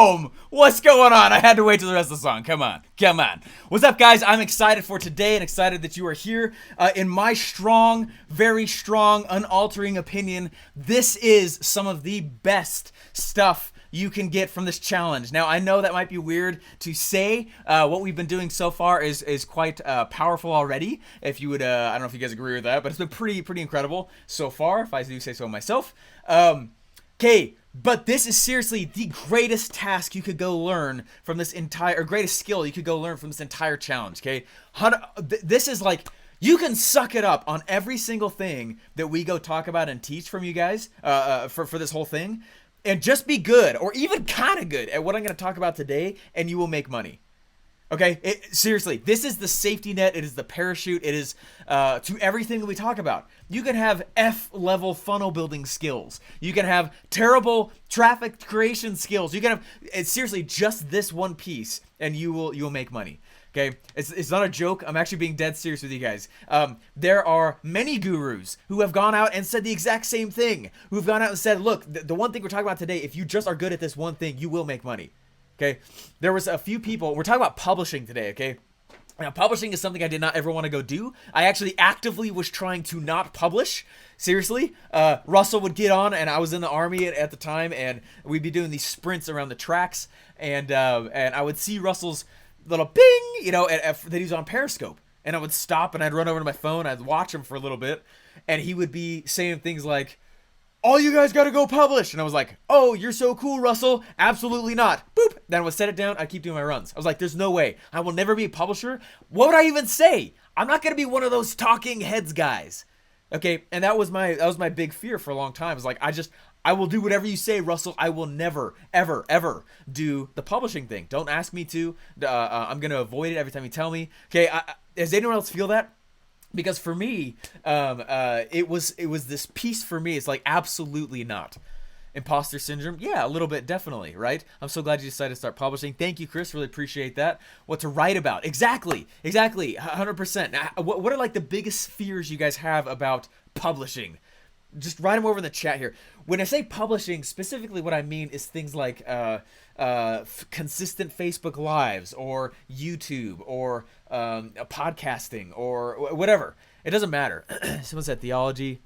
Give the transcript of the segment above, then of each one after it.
home. What's going on? I had to wait till the rest of the song. Come on. What's up, guys? I'm excited for today and excited that you are here. In my strong, very strong, unaltering opinion, this is some of the best stuff you can get from this challenge. Now, I know that might be weird to say. What we've been doing so far is quite powerful already. If you would, I don't know if you guys agree with that, but it's been pretty incredible so far, if I do say so myself. Okay, but this is seriously the greatest task you could go learn from this entire, or greatest skill you could go learn from this entire challenge, okay? This is like, you can suck it up on every single thing that we go talk about and teach from you guys for this whole thing, and just be good, or even kind of good at what I'm going to talk about today, and you will make money. Okay, seriously, this is the safety net. It is the parachute. It is to everything that we talk about. You can have F-level funnel building skills. You can have terrible traffic creation skills. You can have, it's seriously just this one piece, and you will make money. Okay, it's not a joke. I'm actually being dead serious with you guys. There are many gurus who have gone out and said the exact same thing. Who've gone out and said, look, the one thing we're talking about today, if you just are good at this one thing, you will make money. Okay, there was a few people, we're talking about publishing today, okay? Now, publishing is something I did not ever want to go do. I actually actively was trying to not publish. Seriously, Russell would get on, and I was in the Army at the time, and we'd be doing these sprints around the tracks, and I would see Russell's little bing, that he was on Periscope, and I would stop, and I'd run over to my phone, I'd watch him for a little bit, and he would be saying things like, all you guys gotta go publish. And I was like, oh, you're so cool, Russell. Absolutely not. Boop. Then I would set it down. I'd keep doing my runs. I was like, there's no way. I will never be a publisher. What would I even say? I'm not gonna be one of those talking heads guys. Okay, and that was my big fear for a long time. It's like, I will do whatever you say, Russell. I will never, ever do the publishing thing. Don't ask me to. I'm gonna avoid it every time you tell me. Okay, does anyone else feel that? Because for me, it was this piece for me. It's like, absolutely not. Imposter syndrome? Yeah, a little bit, definitely, right? I'm so glad you decided to start publishing. Thank you, Chris. Really appreciate that. What to write about? Exactly. 100%. Now, what are like the biggest fears you guys have about publishing? Just write them over in the chat here. When I say publishing, specifically what I mean is things like consistent Facebook Lives, or YouTube, or podcasting, or whatever. It doesn't matter. Someone said theology.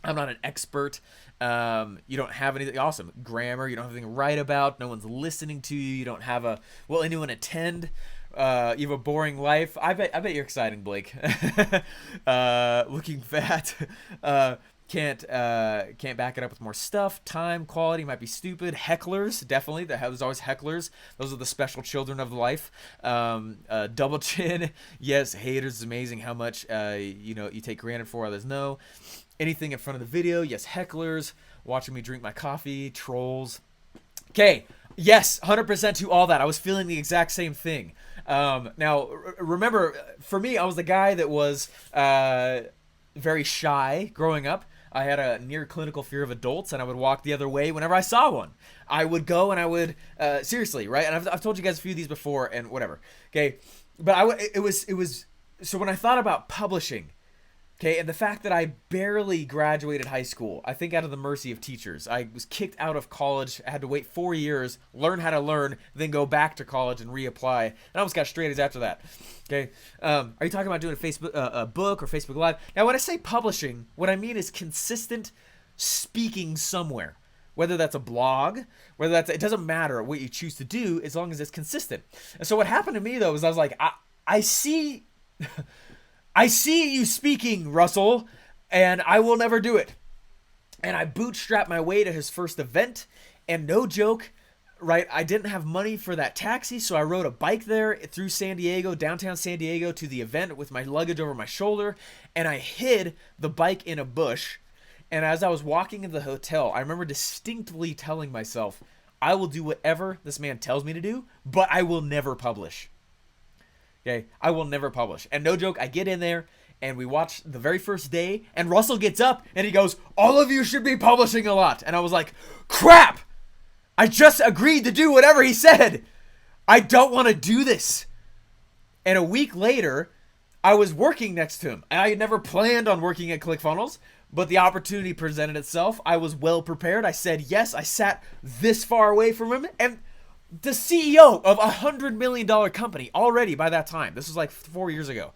I'm not an expert. You don't have anything awesome. Grammar. You don't have anything to write about. No one's listening to you. You don't have will anyone attend? You have a boring life. I bet you're exciting, Blake. Looking fat. Can't back it up with more stuff. Time, quality might be stupid. Hecklers, definitely. There's always hecklers. Those are the special children of life. Double chin. Yes, haters is amazing how much you take granted for, others no. Anything in front of the video. Yes, hecklers. Watching me drink my coffee. Trolls. Okay. Yes, 100% to all that. I was feeling the exact same thing. Now, remember, for me, I was the guy that was very shy growing up. I had a near clinical fear of adults, and I would walk the other way whenever I saw one. I would go and I would, seriously, right? And I've told you guys a few of these before and whatever. Okay. But it was, so when I thought about publishing, okay, and the fact that I barely graduated high school, I think out of the mercy of teachers. I was kicked out of college. I had to wait 4 years, learn how to learn, then go back to college and reapply. And I almost got straight A's after that. Okay, are you talking about doing a book or Facebook Live? Now, when I say publishing, what I mean is consistent speaking somewhere. Whether that's a blog, it doesn't matter what you choose to do as long as it's consistent. And so what happened to me, though, is I was like, I see... I see you speaking, Russell, and I will never do it. And I bootstrapped my way to his first event, and no joke, right, I didn't have money for that taxi, so I rode a bike there through San Diego, downtown San Diego, to the event with my luggage over my shoulder, and I hid the bike in a bush. And as I was walking into the hotel, I remember distinctly telling myself, I will do whatever this man tells me to do, but I will never publish. Okay, I will never publish. And no joke, I get in there and we watch the very first day, and Russell gets up and he goes, all of you should be publishing a lot. And I was like, crap! I just agreed to do whatever he said. I don't want to do this. And a week later, I was working next to him. And I had never planned on working at ClickFunnels, but the opportunity presented itself. I was well prepared. I said yes. I sat this far away from him, and the CEO of $100 million company already by that time. This was like 4 years ago.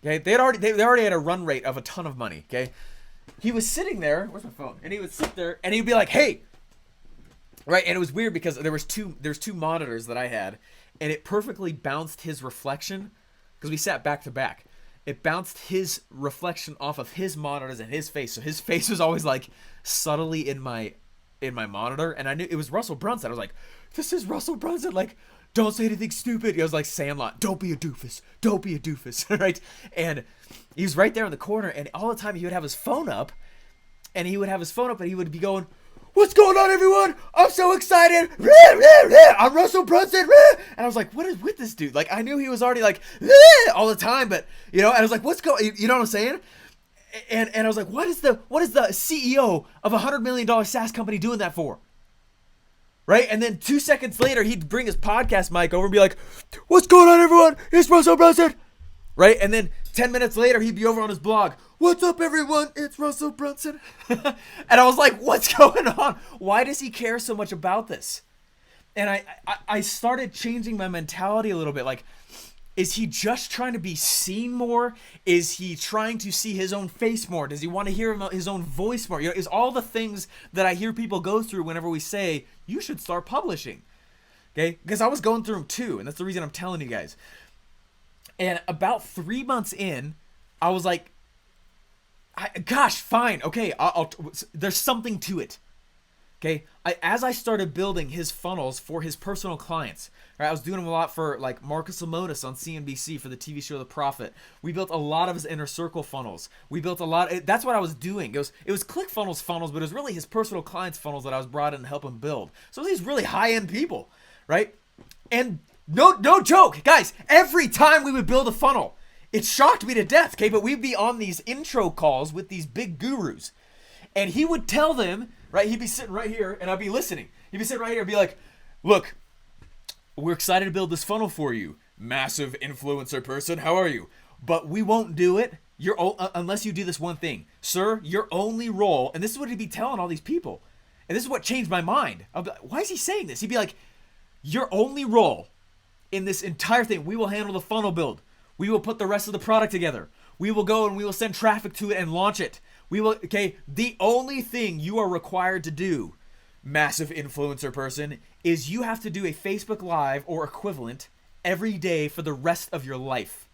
Okay, they already had a run rate of a ton of money. Okay, he was sitting there. Where's my phone? And he would sit there and he'd be like, "Hey," right? And it was weird because there's two monitors that I had, and it perfectly bounced his reflection because we sat back to back. It bounced his reflection off of his monitors and his face, so his face was always like subtly in my monitor, and I knew it was Russell Brunson. I was like, "This is Russell Brunson." Like, don't say anything stupid. He was like Sandlot. Don't be a doofus. Don't be a doofus. Right? And he was right there in the corner, and all the time he would have his phone up, and he would be going, "What's going on, everyone? I'm so excited. I'm Russell Brunson." And I was like, what is with this dude? Like, I knew he was already like all the time, but and I was like, what's going, you know what I'm saying? And I was like, what is the CEO of $100 million SaaS company doing that for? Right? And then 2 seconds later, he'd bring his podcast mic over and be like, "What's going on, everyone? It's Russell Brunson." Right? And then 10 minutes later, he'd be over on his blog. "What's up, everyone? It's Russell Brunson." And I was like, what's going on? Why does he care so much about this? And I started changing my mentality a little bit. Like, is he just trying to be seen more? Is he trying to see his own face more? Does he want to hear his own voice more? Is all the things that I hear people go through whenever we say, you should start publishing. Okay? Because I was going through them too, and that's the reason I'm telling you guys. And about 3 months in, I was like, gosh, fine. Okay, there's something to it. Okay, as I started building his funnels for his personal clients, right, I was doing them a lot for like Marcus Lemonis on CNBC for the TV show The Prophet. We built a lot of his inner circle funnels. We built a lot. That's what I was doing. It was ClickFunnels funnels, but it was really his personal clients funnels that I was brought in to help him build. So these really high end people, right? And no joke, guys. Every time we would build a funnel, it shocked me to death. Okay, but we'd be on these intro calls with these big gurus, and he would tell them. Right, he'd be sitting right here, and I'd be listening. He'd be sitting right here and be like, "Look, we're excited to build this funnel for you, massive influencer person. How are you? But we won't do it unless you do this one thing. Sir, your only role," and this is what he'd be telling all these people, and this is what changed my mind. I'd be like, why is he saying this? He'd be like, "Your only role in this entire thing, we will handle the funnel build. We will put the rest of the product together. We will go and we will send traffic to it and launch it. The only thing you are required to do, massive influencer person, is you have to do a Facebook Live or equivalent every day for the rest of your life."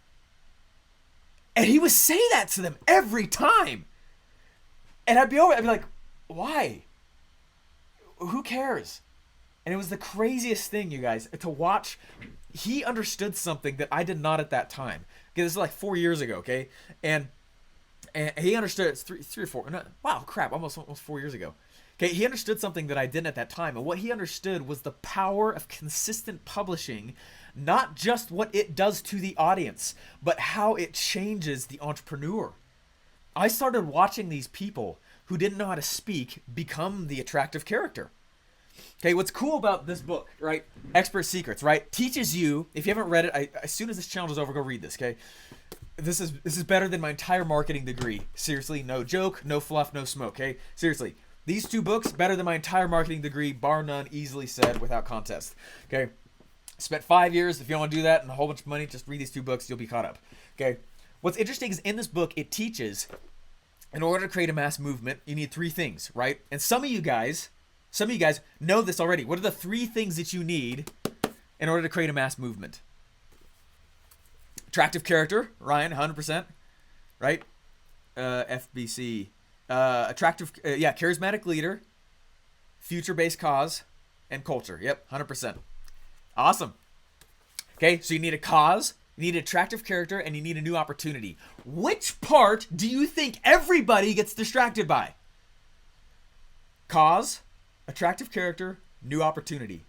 And he would say that to them every time. And I'd be like, why? Who cares? And it was the craziest thing, you guys, to watch. He understood something that I did not at that time. Okay, this is like 4 years ago, okay? And he understood, it's three or four, no, wow, crap, almost 4 years ago. Okay, he understood something that I didn't at that time. And what he understood was the power of consistent publishing, not just what it does to the audience, but how it changes the entrepreneur. I started watching these people who didn't know how to speak become the attractive character. Okay, what's cool about this book, right? Expert Secrets, right? Teaches you, if you haven't read it, as soon as this challenge is over, go read this, okay? This is better than my entire marketing degree. Seriously, no joke, no fluff, no smoke, okay? Seriously, these two books, better than my entire marketing degree, bar none, easily said, without contest, okay? Spent 5 years. If you don't want to do that and a whole bunch of money, just read these two books, you'll be caught up, okay? What's interesting is in this book, it teaches, in order to create a mass movement, you need 3 things, right? And some of you guys know this already. What are the 3 things that you need in order to create a mass movement? Attractive character, Ryan, 100%, right? FBC. Charismatic leader, future-based cause, and culture. Yep, 100%. Awesome. Okay, so you need a cause, you need an attractive character, and you need a new opportunity. Which part do you think everybody gets distracted by? Cause, attractive character, new opportunity.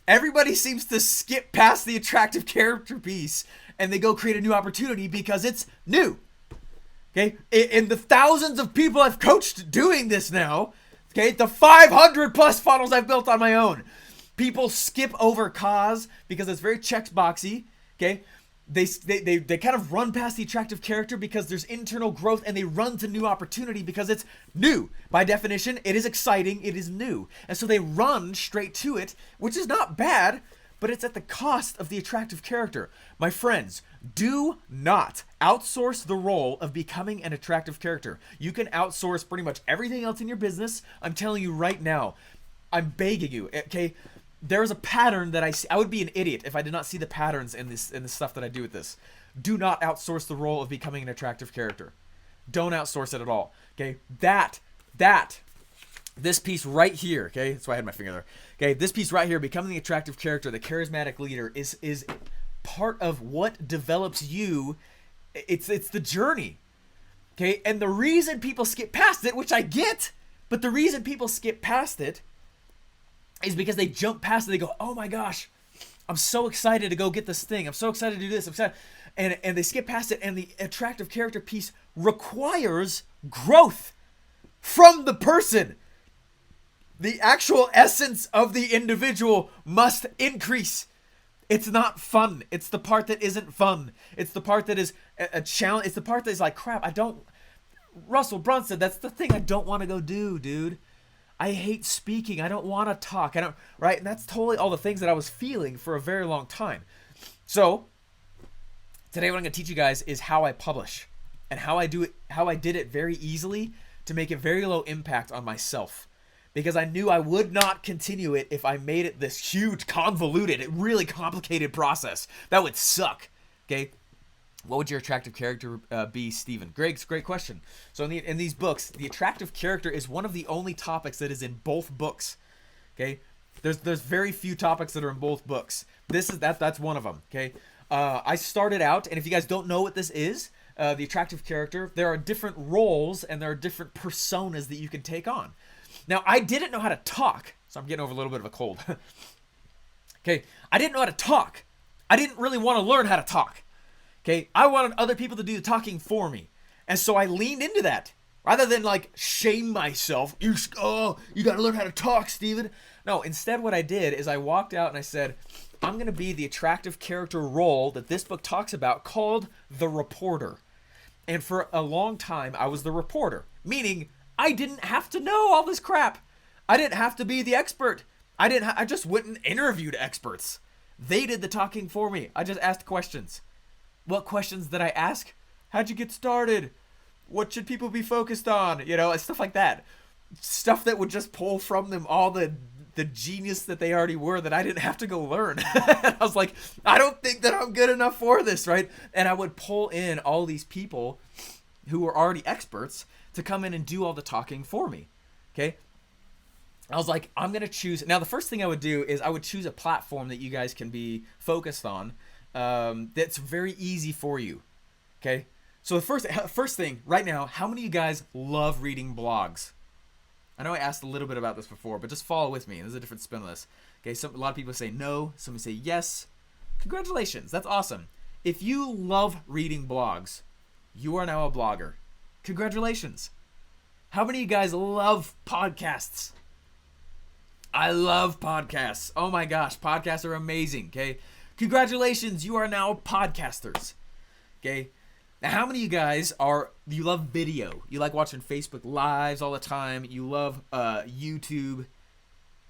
Everybody seems to skip past the attractive character piece and they go create a new opportunity because it's new. Okay? In the thousands of people I've coached doing this now, okay, the 500 plus funnels I've built on my own, people skip over cause because it's very checkboxy, okay? they kind of run past the attractive character because there's internal growth, and they run to new opportunity because it's new. By definition, it is exciting, it is new. And so they run straight to it, which is not bad, but it's at the cost of the attractive character. My friends, do not outsource the role of becoming an attractive character. You can outsource pretty much everything else in your business. I'm telling you right now. I'm begging you, okay? There is a pattern that I see. I would be an idiot if I did not see the patterns in the stuff that I do with this. Do not outsource the role of becoming an attractive character. Don't outsource it at all. Okay, this piece right here. Okay, that's why I had my finger there. Okay, this piece right here, becoming the attractive character, the charismatic leader, is part of what develops you. It's the journey. Okay, and the reason people skip past it, which I get, but the reason people skip past it is because they jump past it. They go, oh my gosh, I'm so excited to go get this thing. I'm so excited to do this. I'm excited. And they skip past it. And the attractive character piece requires growth from the person. The actual essence of the individual must increase. It's not fun. It's the part that isn't fun. It's the part that is a challenge. It's the part that is like, crap, Russell Brunson, that's the thing I don't want to go do, dude. I hate speaking. I don't want to talk. Right? And that's totally all the things that I was feeling for a very long time. So, today what I'm going to teach you guys is how I publish and how I do it, how I did it very easily to make it very low impact on myself. Because I knew I would not continue it if I made it this huge, convoluted, really complicated process. That would suck. Okay? What would your attractive character be, Stephen? Great question. So in these books, the attractive character is one of the only topics that is in both books. Okay, there's very few topics that are in both books. That's one of them. Okay, I started out, and if you guys don't know what this is, the attractive character, there are different roles and there are different personas that you can take on. Now, I didn't know how to talk, so I'm getting over a little bit of a cold. Okay, I didn't know how to talk. I didn't really want to learn how to talk. Okay, I wanted other people to do the talking for me. And so I leaned into that. Rather than like shame myself, you gotta learn how to talk, Steven. No, instead what I did is I walked out and I said, I'm gonna be the attractive character role that this book talks about called the reporter. And for a long time, I was the reporter. Meaning, I didn't have to know all this crap. I didn't have to be the expert. I just went and interviewed experts. They did the talking for me. I just asked questions. What questions did I ask? How'd you get started? What should people be focused on? Stuff like that. Stuff that would just pull from them all the genius that they already were that I didn't have to go learn. I was like, I don't think that I'm good enough for this, right? And I would pull in all these people who were already experts to come in and do all the talking for me. Okay? I was like, I'm going to choose. Now, the first thing I would do is I would choose a platform that you guys can be focused on. That's very easy for you. Okay, so the first thing right now, how many of you guys love reading blogs? I know I asked a little bit about this before, but just follow with me. There's a different spin on this. Okay, a lot of people say no, some say yes. Congratulations, that's awesome. If you love reading blogs, you are now a blogger. Congratulations. How many of you guys love podcasts? I love podcasts. Oh my gosh, podcasts are amazing. Okay. Congratulations, you are now podcasters. Okay? Now, how many of you guys you love video? You like watching Facebook Lives all the time. You love YouTube,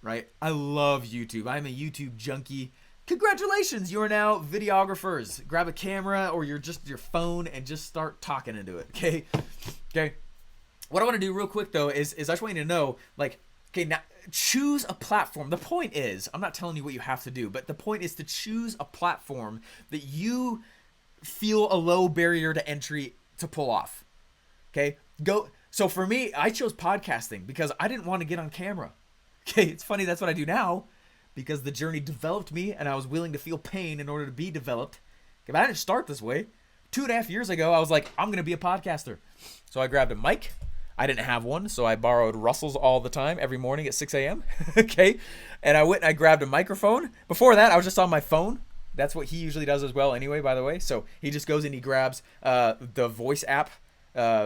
right? I love YouTube. I'm a YouTube junkie. Congratulations, you are now videographers. Grab a camera or your phone and just start talking into it, okay? Okay. What I want to do real quick, though, is I just want you to know, like, okay, now choose a platform. The point is, I'm not telling you what you have to do, but the point is to choose a platform that you feel a low barrier to entry to pull off. Okay? So for me, I chose podcasting because I didn't want to get on camera. Okay, it's funny, that's what I do now because the journey developed me and I was willing to feel pain in order to be developed. Okay, but I didn't start this way. 2.5 years ago, I was like, I'm going to be a podcaster. So I grabbed a mic. I didn't have one, so I borrowed Russell's all the time, every morning at 6 a.m. Okay, and I went and I grabbed a microphone. Before that, I was just on my phone. That's what he usually does as well anyway, by the way. So he just goes and he grabs the voice app,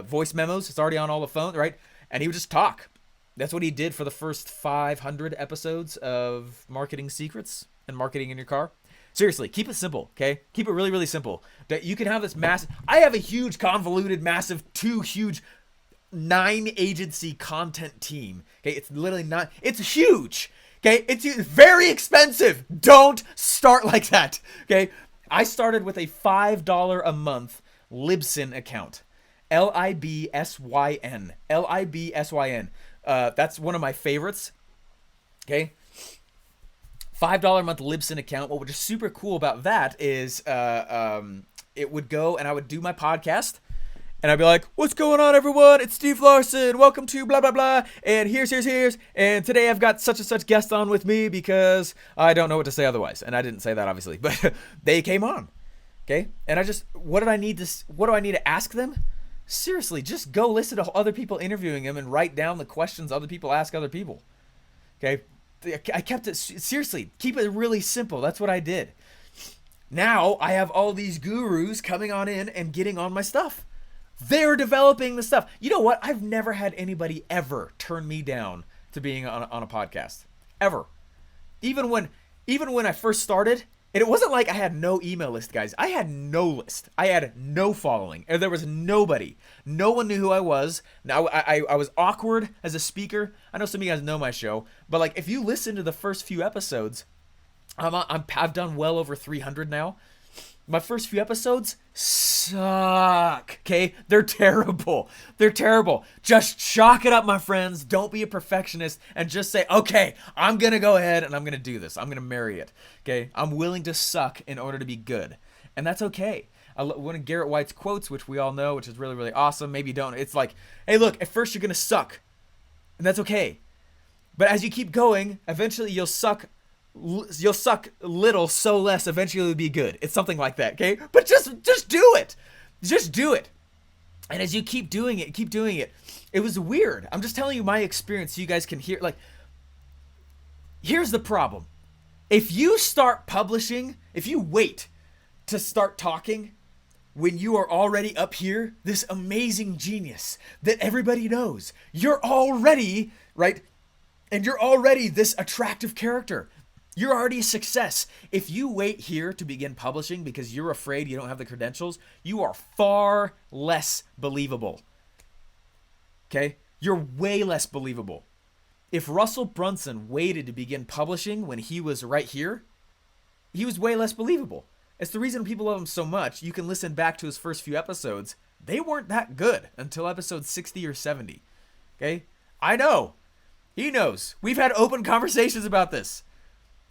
voice memos. It's already on all the phones, right? And he would just talk. That's what he did for the first 500 episodes of Marketing Secrets and Marketing in Your Car. Seriously, keep it simple, okay? Keep it really, really simple. That you can have this massive. I have a huge, convoluted, massive, 2 huge 9 agency content team. Okay, it's literally not. It's huge. Okay, it's very expensive. Don't start like that. Okay, I started with a $5 a month Libsyn account. Libsyn. Libsyn. That's one of my favorites. Okay. $5 a month Libsyn account. What was super cool about that is it would go and I would do my podcast. And I'd be like, what's going on, everyone? It's Steve Larson. Welcome to blah, blah, blah. And here's. And today I've got such and such guest on with me because I don't know what to say otherwise. And I didn't say that, obviously. But they came on. Okay? And I just, what do I need to ask them? Seriously, just go listen to other people interviewing them and write down the questions other people ask other people. Okay? I kept it, seriously, keep it really simple. That's what I did. Now I have all these gurus coming on in and getting on my stuff. They're developing the stuff. You know what? I've never had anybody ever turn me down to being on a podcast. Ever. Even when I first started, and it wasn't like I had no email list, guys. I had no list. I had no following. There was nobody. No one knew who I was. Now I was awkward as a speaker. I know some of you guys know my show, but like if you listen to the first few episodes, I've done well over 300 now. My first few episodes suck, okay? They're terrible. They're terrible. Just chalk it up, my friends. Don't be a perfectionist and just say, okay, I'm going to go ahead and I'm going to do this. I'm going to marry it, okay? I'm willing to suck in order to be good, and that's okay. One of Garrett White's quotes, which we all know, which is really, really awesome. Maybe you don't. It's like, hey, look, at first you're going to suck, and that's okay. But as you keep going, eventually you'll suck little, so less, eventually it'll be good. It's something like that, okay? But just do it. Just do it. And as you keep doing it, it was weird. I'm just telling you my experience so you guys can hear. Like, here's the problem. If you start publishing, if you wait to start talking when you are already up here, this amazing genius that everybody knows, you're already, right? And you're already this attractive character. You're already a success. If you wait here to begin publishing because you're afraid you don't have the credentials, you are far less believable. Okay? You're way less believable. If Russell Brunson waited to begin publishing when he was right here, he was way less believable. It's the reason people love him so much. You can listen back to his first few episodes. They weren't that good until episode 60 or 70. Okay? I know. He knows. We've had open conversations about this.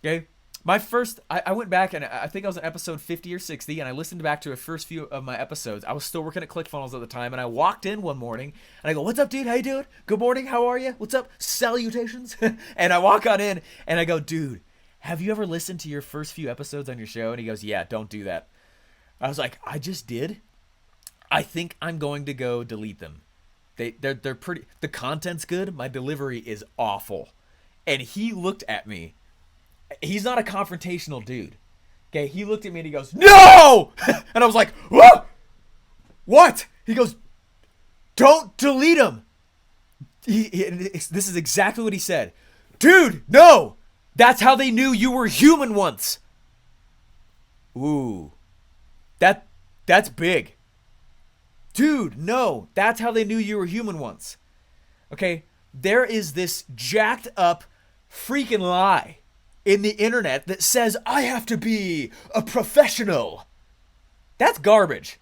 Okay, I went back and I think I was on episode 50 or 60 and I listened back to the first few of my episodes. I was still working at ClickFunnels at the time and I walked in one morning and I go, what's up, dude? How you doing? Good morning. How are you? What's up? Salutations. And I walk on in and I go, dude, have you ever listened to your first few episodes on your show? And he goes, yeah, don't do that. I was like, I just did. I think I'm going to go delete them. They're pretty, the content's good. My delivery is awful. And he looked at me. He's not a confrontational dude. Okay, he looked at me and he goes, no! And I was like, whoa! What? He goes, don't delete him. This is exactly what he said. Dude, no! That's how they knew you were human once. Ooh. That's big. Dude, no. That's how they knew you were human once. Okay, there is this jacked up freaking lie in the internet that says I have to be a professional. That's garbage.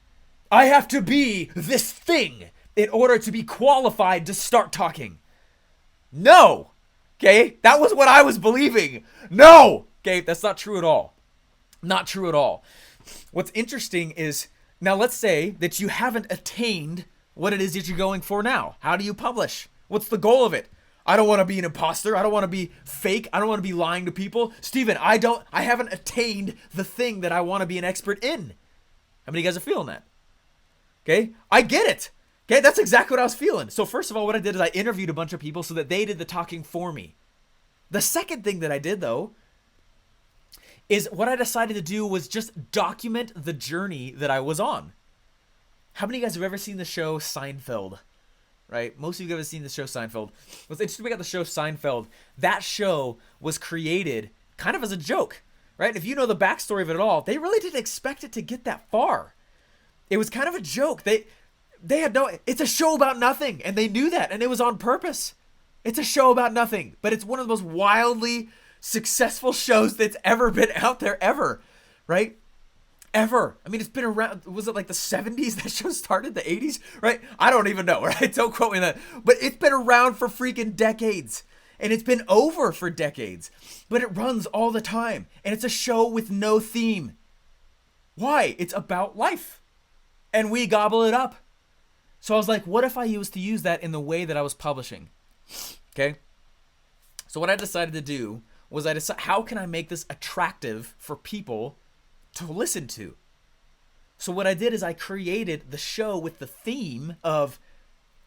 I have to be this thing in order to be qualified to start talking. No. Okay? That was what I was believing. No. Okay? That's not true at all. Not true at all. What's interesting is, now let's say that you haven't attained what it is that you're going for now. How do you publish? What's the goal of it? I don't want to be an imposter. I don't want to be fake. I don't want to be lying to people. Steven, I haven't attained the thing that I want to be an expert in. How many of you guys are feeling that? Okay? I get it. Okay? That's exactly what I was feeling. So first of all, what I did is I interviewed a bunch of people so that they did the talking for me. The second thing that I did, though, is what I decided to do was just document the journey that I was on. How many of you guys have ever seen the show Seinfeld? Right? Most of you have ever seen the show Seinfeld. What's interesting about the show Seinfeld, that show was created kind of as a joke. right? If you know the backstory of it all, they really didn't expect it to get that far. It was kind of a joke. They had no, it's a show about nothing, and they knew that, and it was on purpose. It's a show about nothing, but it's one of the most wildly successful shows that's ever been out there ever, right? Ever. I mean, it's been around, was it like the 70s that show started, the 80s, right? I don't even know, right? Don't quote me on that. But it's been around for freaking decades, and it's been over for decades, but it runs all the time, and it's a show with no theme. Why? It's about life, and we gobble it up. So I was like, what if I used to use that in the way that I was publishing? Okay? So what I decided to do was how can I make this attractive for people to listen to? So what I did is I created the show with the theme of,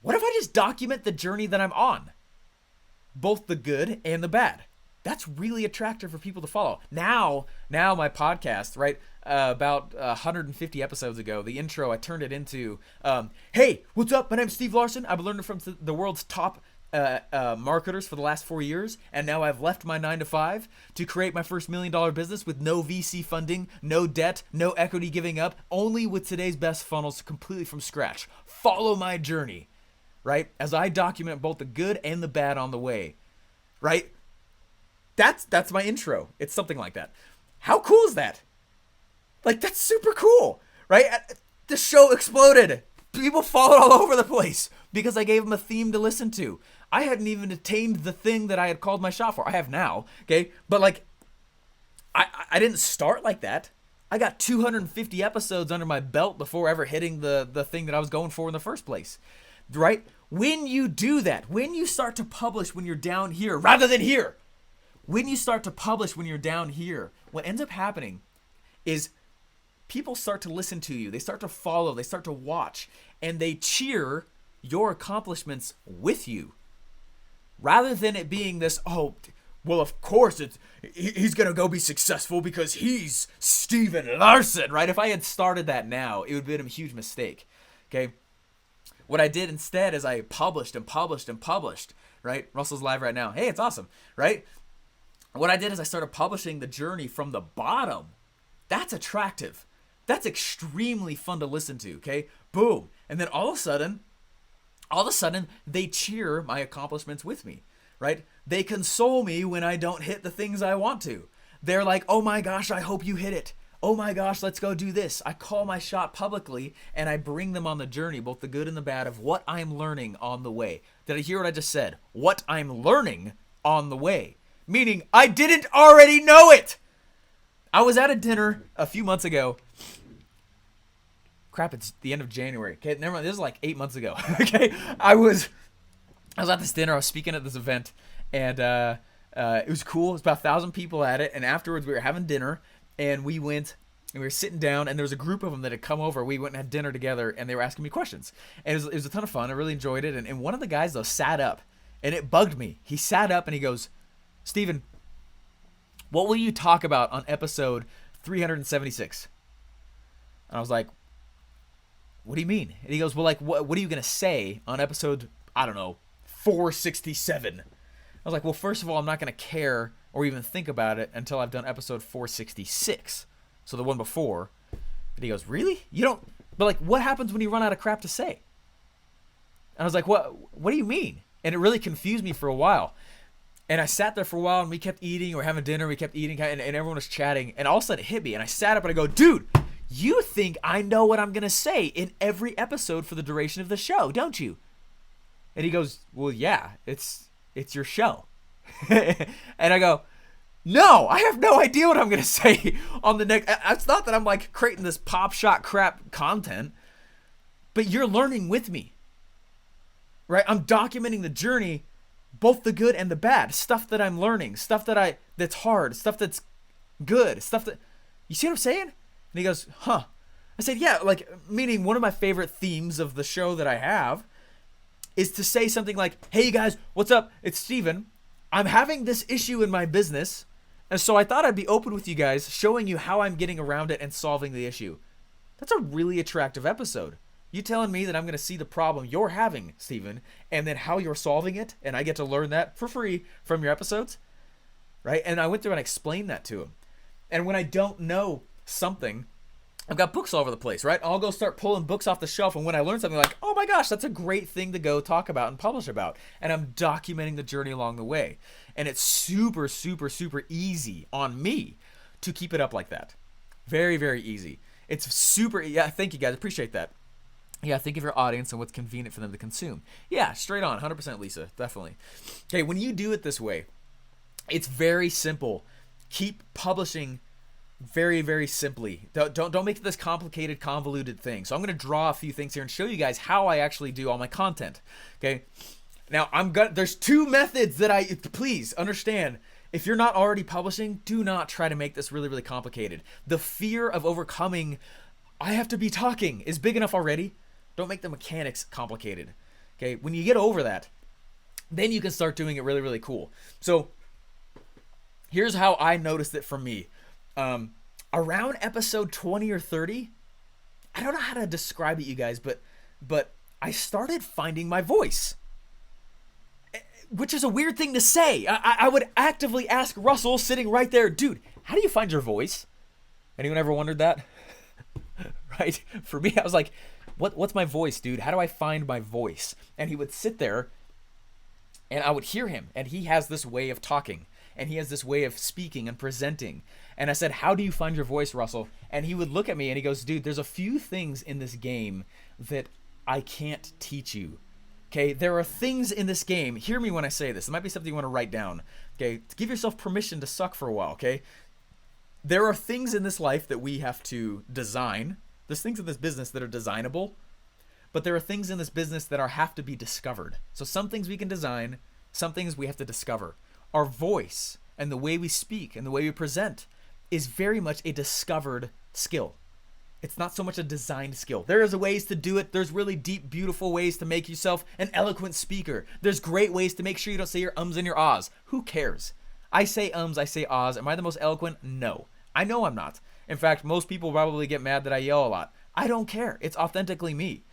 what if I just document the journey that I'm on? Both the good and the bad. That's really attractive for people to follow. Now my podcast, right, about 150 episodes ago, the intro, I turned it into, hey, what's up? My name's Steve Larson. I've learned from the world's top marketers for the last 4 years, and now I've left my 9-to-5 to create my first $1 million business with no VC funding, no debt, no equity giving up, only with today's best funnels, completely from scratch. Follow my journey, right? As I document both the good and the bad on the way, right? That's my intro. It's something like that. How cool is that? Like, that's super cool, right? The show exploded. People followed all over the place because I gave them a theme to listen to. I hadn't even attained the thing that I had called my shop for. I have now, okay? But like, I didn't start like that. I got 250 episodes under my belt before ever hitting the thing that I was going for in the first place, right? When you do that, when you start to publish when you're down here rather than here, when you start to publish when you're down here, what ends up happening is people start to listen to you. They start to follow. They start to watch. And they cheer your accomplishments with you. Rather than it being this, oh, well, of course he's going to go be successful because he's Steven Larson, right? If I had started that now, it would have been a huge mistake, okay? What I did instead is I published and published and published, right? Russell's live right now. Hey, it's awesome, right? What I did is I started publishing the journey from the bottom. That's attractive. That's extremely fun to listen to, okay? Boom. And then all of a sudden, they cheer my accomplishments with me, right? They console me when I don't hit the things I want to. They're like, oh my gosh, I hope you hit it. Oh my gosh, let's go do this. I call my shot publicly, and I bring them on the journey, both the good and the bad, of what I'm learning on the way. Did I hear what I just said? What I'm learning on the way. Meaning, I didn't already know it. I was at a dinner a few months ago. Crap, it's the end of January. Okay, never mind. This is like 8 months ago. Okay, I was at this dinner. I was speaking at this event, and it was cool. It was about 1,000 people at it, and afterwards we were having dinner, and we went and we were sitting down, and there was a group of them that had come over. We went and had dinner together, and they were asking me questions, and it was a ton of fun. I really enjoyed it, and one of the guys though sat up, and it bugged me. He sat up and he goes, Steven, what will you talk about on episode 376? And I was like, what do you mean? And he goes, well, like, what are you going to say on episode, I don't know, 467? I was like, well, first of all, I'm not going to care or even think about it until I've done episode 466. So the one before. And he goes, really? You don't, but like, what happens when you run out of crap to say? And I was like, what do you mean? And it really confused me for a while. And I sat there for a while, and we kept eating. We're having dinner. We kept eating, and everyone was chatting. And all of a sudden, it hit me. And I sat up, and I go, dude, you think I know what I'm going to say in every episode for the duration of the show, don't you? And he goes, well, yeah, it's your show. And I go, no, I have no idea what I'm going to say on the next. It's not that I'm like creating this pop shot crap content, but you're learning with me, right? I'm documenting the journey, both the good and the bad, stuff that I'm learning, stuff that's hard, stuff that's good, stuff that, you see what I'm saying? And he goes, huh. I said, yeah, like, meaning one of my favorite themes of the show that I have is to say something like, hey, you guys, what's up? It's Steven. I'm having this issue in my business, and so I thought I'd be open with you guys, showing you how I'm getting around it and solving the issue. That's a really attractive episode. You telling me that I'm going to see the problem you're having, Steven, and then how you're solving it, and I get to learn that for free from your episodes, right? And I went through and explained that to him. And when I don't know something, I've got books all over the place, right? I'll go start pulling books off the shelf, and when I learn something, like, oh my gosh, that's a great thing to go talk about and publish about. And I'm documenting the journey along the way. And it's super, super, super easy on me to keep it up like that. Very, very easy. It's super, yeah, thank you guys, appreciate that. Yeah, think of your audience and what's convenient for them to consume. Yeah, straight on, 100% Lisa, definitely. Okay, when you do it this way, it's very simple. Keep publishing very, very simply. Don't make it this complicated, convoluted thing. So I'm going to draw a few things here and show you guys how I actually do all my content. Okay. Now there's two methods that please understand. If you're not already publishing, do not try to make this really, really complicated. The fear of overcoming, I have to be talking, is big enough already. Don't make the mechanics complicated. Okay. When you get over that, then you can start doing it really, really cool. So here's how I noticed it for me. Around episode 20 or 30, I don't know how to describe it, you guys, but I started finding my voice, which is a weird thing to say. I would actively ask Russell, sitting right there, dude, how do you find your voice? Anyone ever wondered that? Right? For me, I was like, what's my voice, dude? How do I find my voice? And he would sit there, and I would hear him, and he has this way of talking, and he has this way of speaking and presenting. And I said, how do you find your voice, Russell? And he would look at me and he goes, dude, there's a few things in this game that I can't teach you. Okay, there are things in this game. Hear me when I say this. It might be something you want to write down. Okay, give yourself permission to suck for a while, okay? There are things in this life that we have to design. There's things in this business that are designable, but there are things in this business that have to be discovered. So some things we can design, some things we have to discover. Our voice and the way we speak and the way we present is very much a discovered skill. It's not so much a designed skill. There is ways to do it. There's really deep, beautiful ways to make yourself an eloquent speaker. There's great ways to make sure you don't say your ums and your ahs. Who cares? I say ums, I say ahs. Am I the most eloquent? No. I know I'm not. In fact, most people probably get mad that I yell a lot. I don't care. It's authentically me.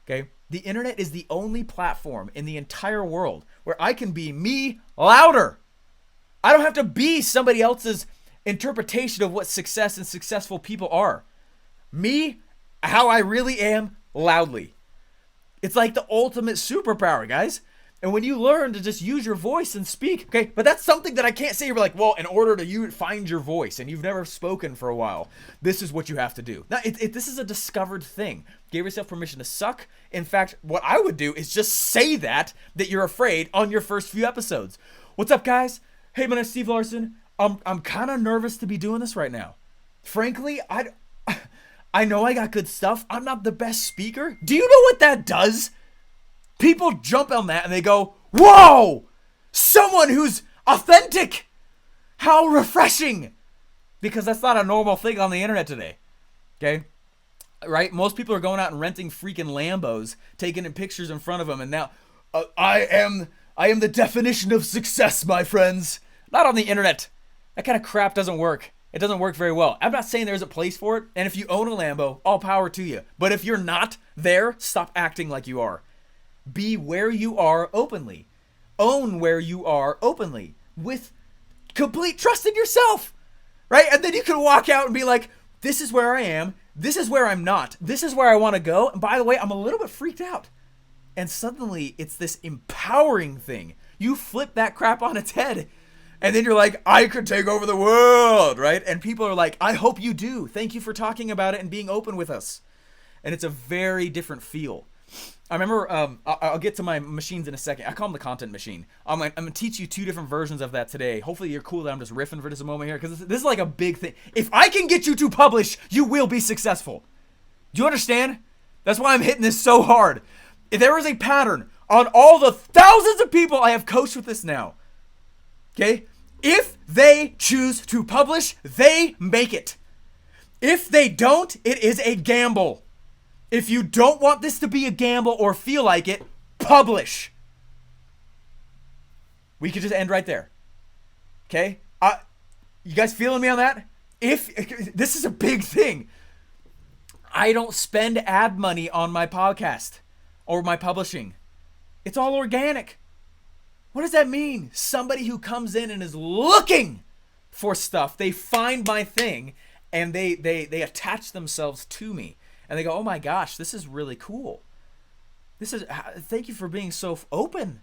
Okay? The internet is the only platform in the entire world where I can be me louder. I don't have to be somebody else's interpretation of what success and successful people are. Me, how I really am, loudly. It's like the ultimate superpower, guys. And when you learn to just use your voice and speak, okay, but that's something that I can't say. You're like, well, in order to find your voice and you've never spoken for a while, this is what you have to do. Now, this is a discovered thing. Give yourself permission to suck. In fact, what I would do is just say that you're afraid on your first few episodes. What's up, guys? Hey, my name's Steve Larson. I'm kind of nervous to be doing this right now. Frankly, I know I got good stuff. I'm not the best speaker. Do you know what that does? People jump on that and they go, whoa, someone who's authentic. How refreshing. Because that's not a normal thing on the internet today. Okay? Right? Most people are going out and renting freaking Lambos, taking pictures in front of them. And now, I am the definition of success, my friends. Not on the internet. That kind of crap doesn't work. It doesn't work very well. I'm not saying there's a place for it. And if you own a Lambo, all power to you. But if you're not there, stop acting like you are. Be where you are openly. Own where you are openly. With complete trust in yourself. Right? And then you can walk out and be like, this is where I am. This is where I'm not. This is where I want to go. And by the way, I'm a little bit freaked out. And suddenly, it's this empowering thing. You flip that crap on its head. And then you're like, I could take over the world, right? And people are like, I hope you do. Thank you for talking about it and being open with us. And it's a very different feel. I remember, I'll get to my machines in a second. I call them the content machine. I'm going to teach you two different versions of that today. Hopefully you're cool that I'm just riffing for just a moment here, because this is like a big thing. If I can get you to publish, you will be successful. Do you understand? That's why I'm hitting this so hard. If there is a pattern on all the thousands of people I have coached with this now, okay? If they choose to publish, they make it. If they don't, it is a gamble. If you don't want this to be a gamble or feel like it, publish. We could just end right there. Okay? You guys feeling me on that? If this is a big thing. I don't spend ad money on my podcast or my publishing. It's all organic. What does that mean? Somebody who comes in and is looking for stuff. They find my thing and they attach themselves to me. And they go, oh my gosh, this is really cool. Thank you for being so open.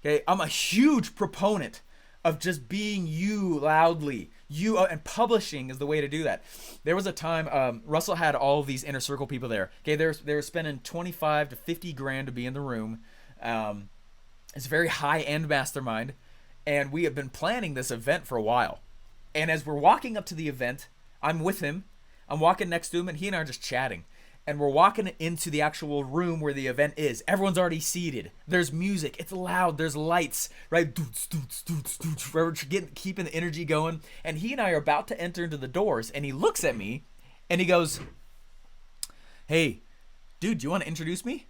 Okay, I'm a huge proponent of just being you loudly. And publishing is the way to do that. There was a time Russell had all of these inner circle people there. Okay, they were spending 25 to 50 grand to be in the room. It's a very high-end mastermind, and we have been planning this event for a while. And as we're walking up to the event, I'm with him. I'm walking next to him, and he and I are just chatting. And we're walking into the actual room where the event is. Everyone's already seated. There's music. It's loud. There's lights, right? We're keeping the energy going. And he and I are about to enter into the doors. And he looks at me, and he goes, hey, dude, do you want to introduce me?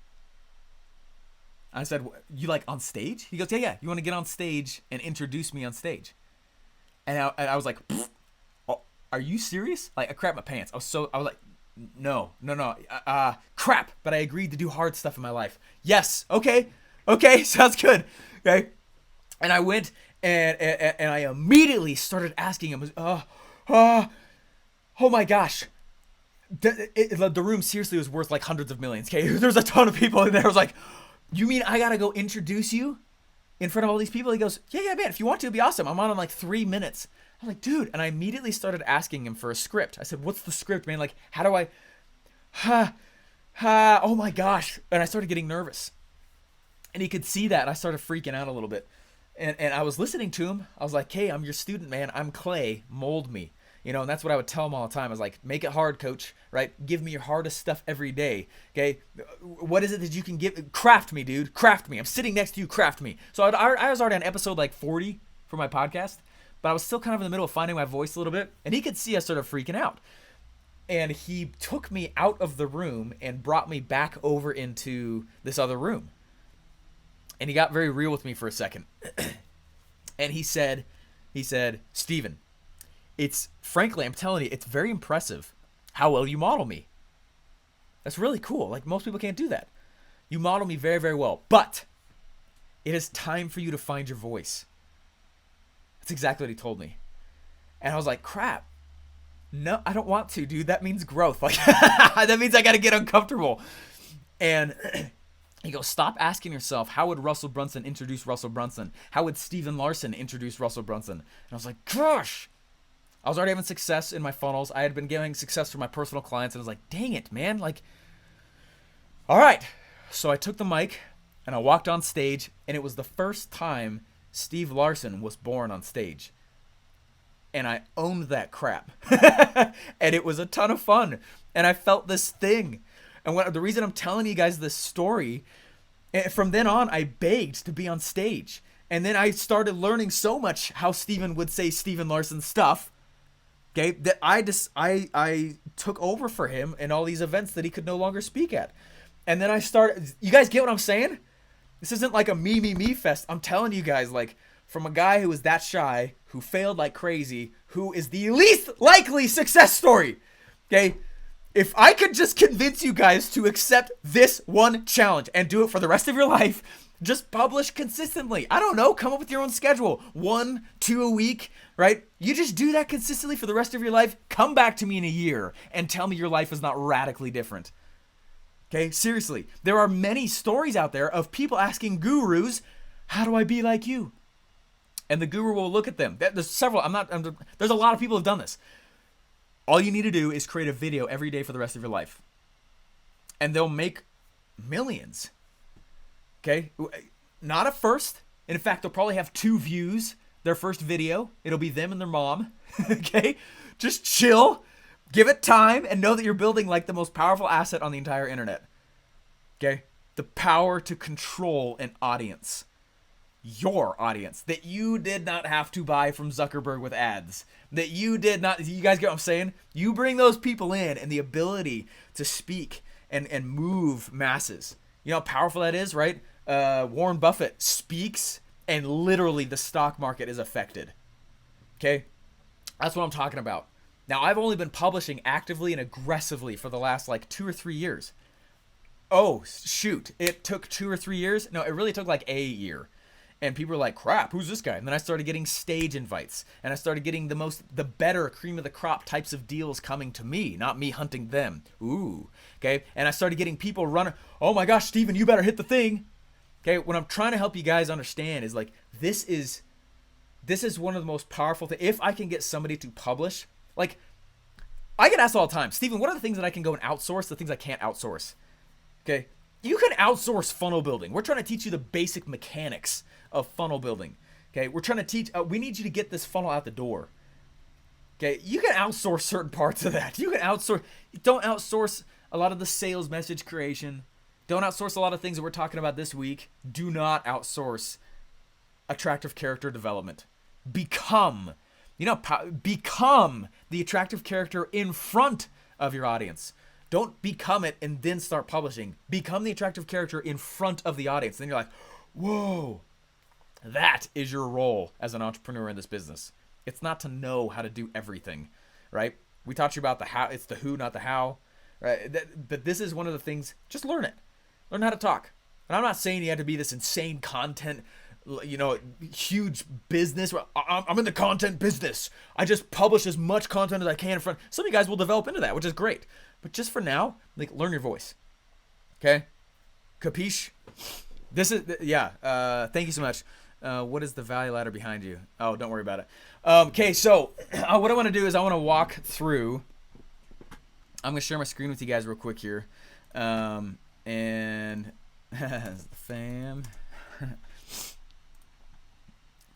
I said, you like on stage? He goes, yeah. You want to get on stage and introduce me on stage? And I was like, oh, are you serious? Like, I crapped my pants. I was like, no, crap. But I agreed to do hard stuff in my life. Yes. Okay. Sounds good. Okay. And I went and I immediately started asking him, oh my gosh. The room seriously was worth like hundreds of millions. Okay. There's a ton of people in there. I was like, you mean I got to go introduce you in front of all these people? He goes, yeah, man. If you want to, it'd be awesome. I'm on in like 3 minutes. I'm like, dude. And I immediately started asking him for a script. I said, what's the script, man? Like, how do I, oh my gosh. And I started getting nervous. And he could see that. I started freaking out a little bit. And I was listening to him. I was like, hey, I'm your student, man. I'm clay. Mold me. You know, and that's what I would tell him all the time. I was like, make it hard, coach, right? Give me your hardest stuff every day, okay? What is it that you can give? Craft me, dude. Craft me. I'm sitting next to you. Craft me. So I was already on episode like 40 for my podcast, but I was still kind of in the middle of finding my voice a little bit, and he could see us sort of freaking out. And he took me out of the room and brought me back over into this other room. And he got very real with me for a second. And he said, Steven, frankly, I'm telling you, it's very impressive how well you model me. That's really cool. Like, most people can't do that. You model me very, very well. But it is time for you to find your voice. That's exactly what he told me. And I was like, crap. No, I don't want to, dude. That means growth. Like, that means I got to get uncomfortable. And he goes, stop asking yourself, how would Russell Brunson introduce Russell Brunson? How would Steven Larson introduce Russell Brunson? And I was like, gosh. I was already having success in my funnels. I had been getting success for my personal clients. And I was like, dang it, man. Like, all right. So I took the mic and I walked on stage. And it was the first time Steve Larson was born on stage. And I owned that crap. And it was a ton of fun. And I felt this thing. And the reason I'm telling you guys this story, from then on, I begged to be on stage. And then I started learning so much how Steven would say Steven Larson stuff. Okay, that I took over for him in all these events that he could no longer speak at. And then I started, you guys get what I'm saying? This isn't like a me fest. I'm telling you guys, like, from a guy who was that shy, who failed like crazy, who is the least likely success story. Okay, if I could just convince you guys to accept this one challenge and do it for the rest of your life, just publish consistently. I don't know, come up with your own schedule. 1, 2 a week, right? You just do that consistently for the rest of your life. Come back to me in a year and tell me your life is not radically different. Okay, seriously. There are many stories out there of people asking gurus, how do I be like you? And the guru will look at them. There's several, there's a lot of people who've done this. All you need to do is create a video every day for the rest of your life. And they'll make millions. Okay? Not at first. In fact, they'll probably have 2 views. Their first video. It'll be them and their mom. Okay? Just chill. Give it time and know that you're building like the most powerful asset on the entire internet. Okay? The power to control an audience. Your audience. That you did not have to buy from Zuckerberg with ads. That you did not, you guys get what I'm saying? You bring those people in and the ability to speak and move masses. You know how powerful that is, right? Warren Buffett speaks and literally the stock market is affected. Okay? That's what I'm talking about. Now, I've only been publishing actively and aggressively for the last like 2 or 3 years. Oh, shoot. It took 2 or 3 years? No, it really took like a year. And people were like, crap, who's this guy? And then I started getting stage invites, and I started getting the better cream of the crop types of deals coming to me, not me hunting them. Ooh, okay. And I started getting people running. Oh my gosh, Steven, you better hit the thing. Okay. What I'm trying to help you guys understand is like, this is one of the most powerful things. If I can get somebody to publish, like I get asked all the time, Steven, what are the things that I can go and outsource? The things I can't outsource. Okay. You can outsource funnel building. We're trying to teach you the basic mechanics of funnel building. Okay, we're trying to teach, we need you to get this funnel out the door. Okay, you can outsource certain parts of that. You can outsource, don't outsource a lot of the sales message creation. Don't outsource a lot of things that we're talking about this week. Do not outsource attractive character development. Become the attractive character in front of your audience. Don't become it and then start publishing. Become the attractive character in front of the audience. Then you're like, whoa, that is your role as an entrepreneur in this business. It's not to know how to do everything, right? We taught you about the how. It's the who, not the how, right? But this is one of the things. Just learn it. Learn how to talk. And I'm not saying you have to be this insane content, huge business. I'm in the content business. I just publish as much content as I can in front. Some of you guys will develop into that, which is great. But just for now, like, learn your voice. Okay? Capiche? This is, yeah. Thank you so much. What is the value ladder behind you? Oh, don't worry about it. Okay, so what I want to do is I want to walk through. I'm going to share my screen with you guys real quick here. And fam.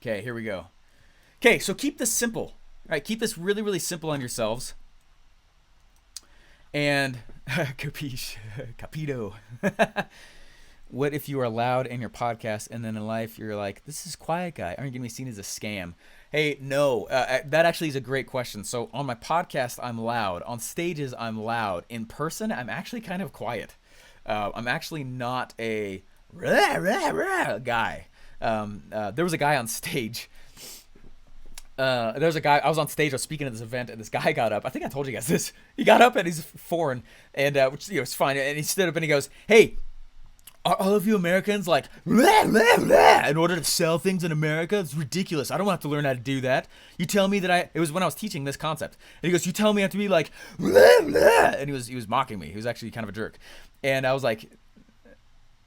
Okay, here we go. Okay, so keep this simple. All right, keep this really, really simple on yourselves. And capiche, capito. What if you are loud in your podcast and then in life you're like, this is quiet guy? Aren't you going to be seen as a scam? Hey, no, that actually is a great question. So on my podcast, I'm loud. On stages, I'm loud. In person, I'm actually kind of quiet. I'm actually not a rah, rah, rah guy. There was a guy on stage. There was a guy, I was on stage, I was speaking at this event, and this guy got up. I think I told you guys this. He got up, and he's foreign, and which, it's fine. And he stood up and he goes, hey, are all of you Americans like, blah, blah, blah, in order to sell things in America? It's ridiculous. I don't have to learn how to do that. You tell me that it was when I was teaching this concept. And he goes, you tell me I have to be like, blah, blah. And he was mocking me. He was actually kind of a jerk. And I was like,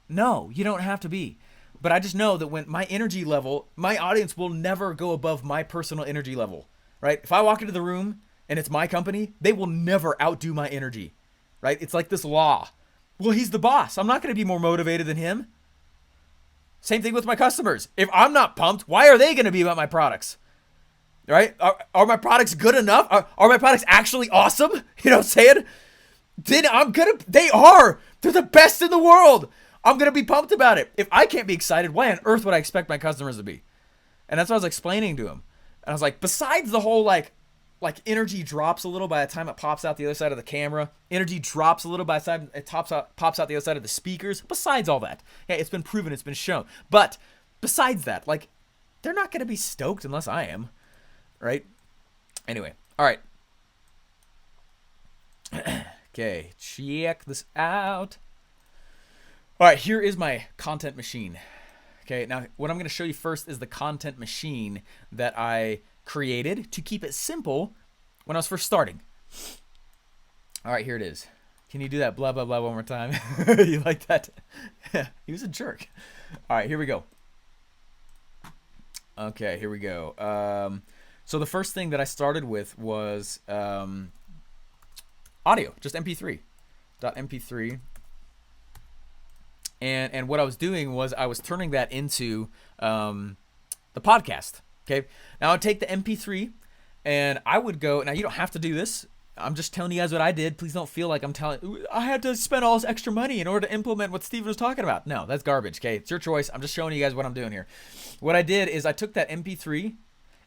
no, you don't have to be. But I just know that when my energy level, my audience will never go above my personal energy level, right? If I walk into the room and it's my company, they will never outdo my energy, right? It's like this law. Well, he's the boss. I'm not going to be more motivated than him. Same thing with my customers. If I'm not pumped, why are they going to be about my products, right? Are my products good enough? Are my products actually awesome? You know what I'm saying? They are. They're the best in the world. I'm going to be pumped about it. If I can't be excited, why on earth would I expect my customers to be? And that's what I was explaining to him. And I was like, besides the whole like energy drops a little by the time it pops out the other side of the camera, energy drops a little by the time it pops out the other side of the speakers. Besides all that, yeah, it's been proven, it's been shown. But besides that, like, they're not going to be stoked unless I am, right? Anyway, all right. Okay, check this out. All right, here is my content machine. Okay, now what I'm going to show you first is the content machine that I created to keep it simple when I was first starting. All right, here it is. Can you do that blah, blah, blah one more time? You like that? He was a jerk. All right, here we go. Okay, here we go. So the first thing that I started with was audio, just MP3. .mp3. And what I was doing was I was turning that into the podcast. Okay. Now I'd take the MP3 and I would go. Now you don't have to do this. I'm just telling you guys what I did. Please don't feel like I'm telling. I had to spend all this extra money in order to implement what Steven was talking about. No, that's garbage. Okay, it's your choice. I'm just showing you guys what I'm doing here. What I did is I took that MP3.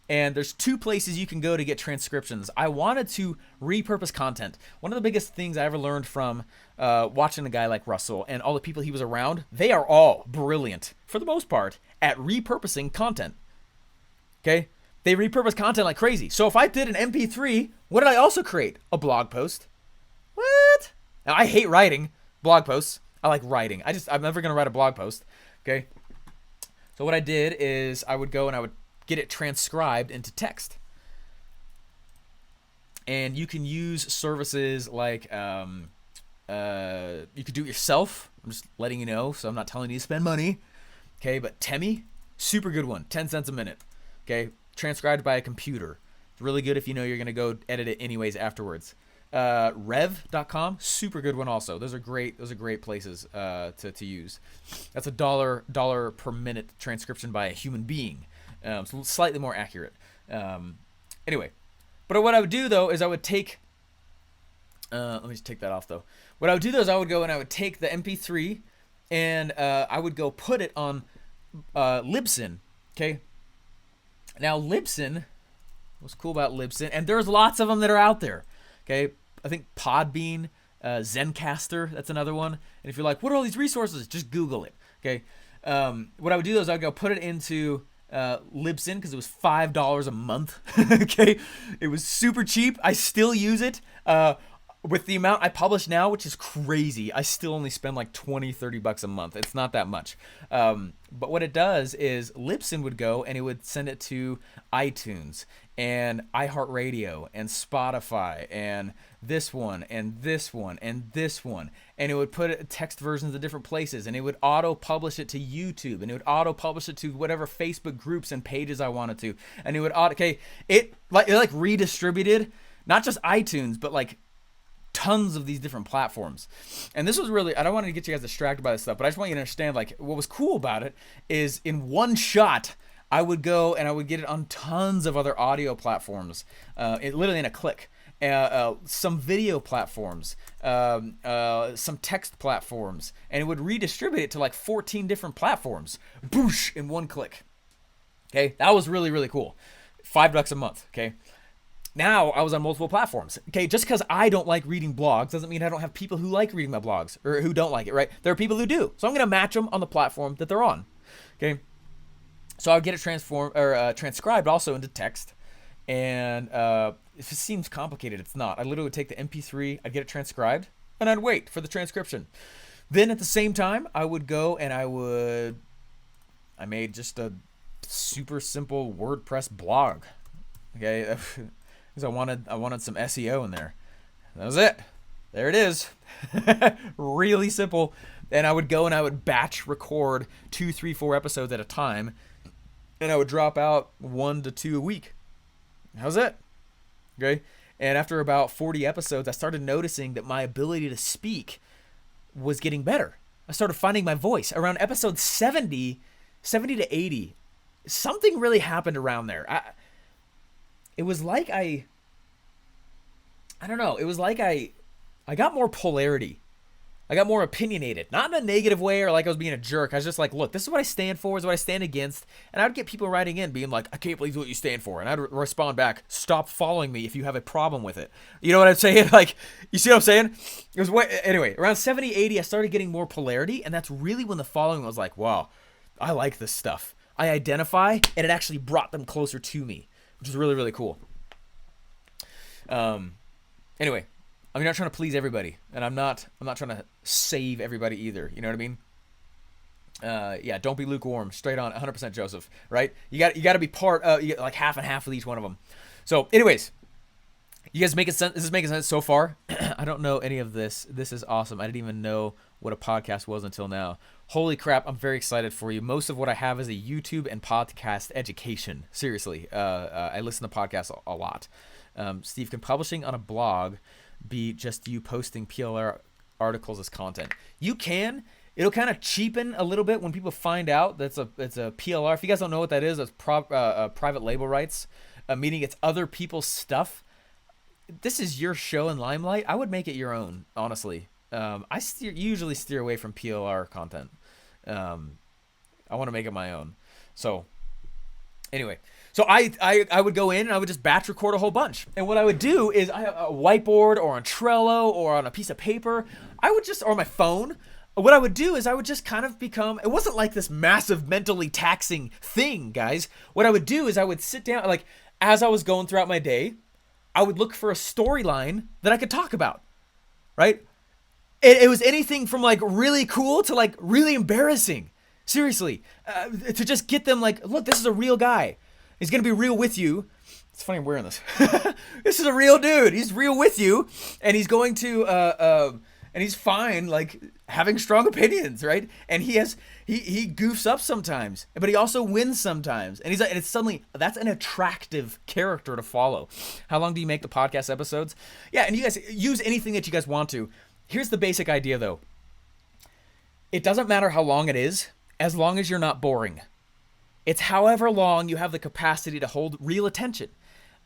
And there's two places you can go to get transcriptions. I wanted to repurpose content. One of the biggest things I ever learned from watching a guy like Russell and all the people he was around, they are all brilliant, for the most part, at repurposing content. Okay? They repurpose content like crazy. So if I did an MP3, what did I also create? A blog post. What? Now, I hate writing blog posts. I like writing. I'm never going to write a blog post. Okay? So what I did is I would go and I would get it transcribed into text. And you can use services like you could do it yourself. I'm just letting you know, so I'm not telling you to spend money. Okay, but Temi, super good one, 10 cents a minute. Okay, transcribed by a computer. It's really good if you know you're gonna go edit it anyways afterwards. Rev.com, super good one also. Those are great places to use. That's a dollar per minute transcription by a human being. So slightly more accurate. Anyway, but what I would do though is I would take let me just take that off though. What I would do though is I would go and I would take the MP3 and I would go put it on Libsyn. Okay. Now Libsyn, what's cool about Libsyn, and there's lots of them that are out there. Okay, I think Podbean, Zencaster, that's another one. And if you're like, what are all these resources? Just Google it. Okay. What I would do is I would go put it into Libsyn because it was $5 a month. Okay, it was super cheap. I still use it. With the amount I publish now, which is crazy, I still only spend like $20-30 a month. It's not that much. But what it does is Libsyn would go and it would send it to iTunes and iHeartRadio and Spotify and this one and this one and this one. And it would put text versions of different places, and it would auto-publish it to YouTube, and it would auto-publish it to whatever Facebook groups and pages I wanted to. And it would it redistributed, not just iTunes, but like tons of these different platforms. And this was really, I don't want to get you guys distracted by this stuff, but I just want you to understand, like, what was cool about it is in one shot I would go and I would get it on tons of other audio platforms, literally in a click. Some video platforms, some text platforms, and it would redistribute it to like 14 different platforms, boosh, in one click. Okay, that was really, really cool. $5 a month. Okay, now I was on multiple platforms. Okay, just because I don't like reading blogs doesn't mean I don't have people who like reading my blogs or who don't like it, right? There are people who do. So I'm going to match them on the platform that they're on. Okay, so I'll get it transcribed also into text. And if it seems complicated, it's not. I literally would take the MP3, I'd get it transcribed, and I'd wait for the transcription. Then at the same time, I would go and I made just a super simple WordPress blog. Okay, because I wanted some SEO in there. That was it. There it is. Really simple. And I would go and I would batch record 2, 3, 4 episodes at a time, and I would drop out 1 to 2 a week. How's it? Okay. And after about 40 episodes, I started noticing that my ability to speak was getting better. I started finding my voice. Around episode 70 to 80, something really happened around there. It was like I don't know. It was like I got more polarity. I got more opinionated, not in a negative way or like I was being a jerk. I was just like, look, this is what I stand for, this is what I stand against. And I'd get people writing in being like, I can't believe what you stand for. And I'd respond back, stop following me if you have a problem with it. You know what I'm saying? Like, you see what I'm saying? It was anyway, around 70, 80, I started getting more polarity. And that's really when the following was like, wow, I like this stuff. I identify, and it actually brought them closer to me, which is really, really cool. Anyway, I'm not trying to please everybody, and I'm not trying to save everybody either. You know what I mean? Yeah, don't be lukewarm. Straight on, 100% Joseph. Right? You got to be part of like half and half with each one of them. So, anyways, you guys making sense? This is making sense so far. I don't know any of this. This is awesome. I didn't even know what a podcast was until now. Holy crap! I'm very excited for you. Most of what I have is a YouTube and podcast education. Seriously, I listen to podcasts a lot. Steve, can publishing on a blog be just you posting PLR articles as content? You can. It'll kind of cheapen a little bit when people find out that's it's a PLR. If you guys don't know what that is, it's private label rights, meaning it's other people's stuff. This is your show in Limelight. I would make it your own, honestly. I usually steer away from PLR content. I want to make it my own. So anyway, so I would go in and I would just batch record a whole bunch. And what I would do is I have a whiteboard or on Trello or on a piece of paper. Or my phone. What I would do is I would just kind of become, it wasn't like this massive mentally taxing thing, guys. What I would do is I would sit down, like as I was going throughout my day, I would look for a storyline that I could talk about, right? It was anything from like really cool to like really embarrassing. Seriously, to just get them like, look, this is a real guy. He's going to be real with you. It's funny I'm wearing this. This is a real dude. He's real with you, and he's going to, and he's fine, like, having strong opinions, right? And he goofs up sometimes, but he also wins sometimes. And and it's suddenly, that's an attractive character to follow. How long do you make the podcast episodes? Yeah, and you guys use anything that you guys want to. Here's the basic idea, though. It doesn't matter how long it is, as long as you're not boring. It's however long you have the capacity to hold real attention.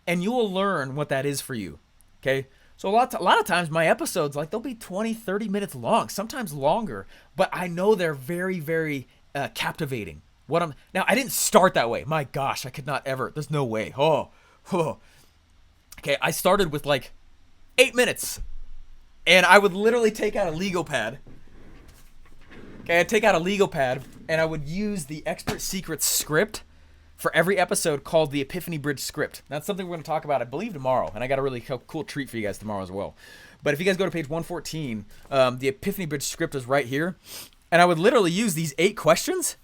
And you will learn what that is for you, okay? So a lot of times my episodes, like, they'll be 20, 30 minutes long, sometimes longer, but I know they're very, very captivating. Now, I didn't start that way. My gosh, I could not ever. There's no way. Oh. Okay, I started with like 8 minutes, and I would literally take out a legal pad. Okay, I'd take out a legal pad, and I would use the Expert Secrets script for every episode called the Epiphany Bridge script. That's something we're going to talk about, I believe, tomorrow. And I got a really cool treat for you guys tomorrow as well. But if you guys go to page 114, the Epiphany Bridge script is right here. And I would literally use these 8 questions,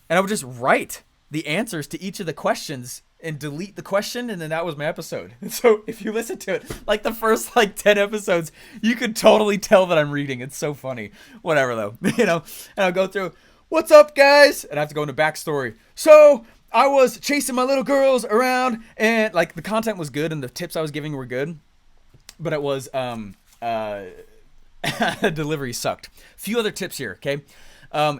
and I would just write the answers to each of the questions and delete the question, and then that was my episode. And so if you listen to it, like the first like 10 episodes, you could totally tell that I'm reading. It's so funny. Whatever, though. And I'll go through, what's up, guys? And I have to go into backstory. So I was chasing my little girls around, and like the content was good and the tips I was giving were good, but it was delivery sucked. Few other tips here, okay?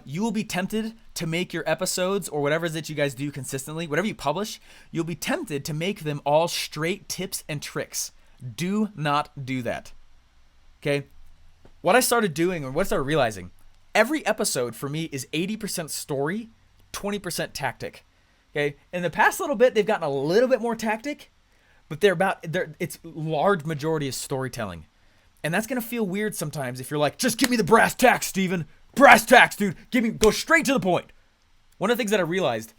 You will be tempted to make your episodes or whatever it is that you guys do consistently, whatever you publish, you'll be tempted to make them all straight tips and tricks. Do not do that. Okay? What I started doing, or what I started realizing, every episode for me is 80% story, 20% tactic. Okay, in the past little bit, they've gotten a little bit more tactic, but it's large majority is storytelling. And that's going to feel weird sometimes if you're like, just give me the brass tacks, Steven. Brass tacks, dude. Go straight to the point. One of the things that I realized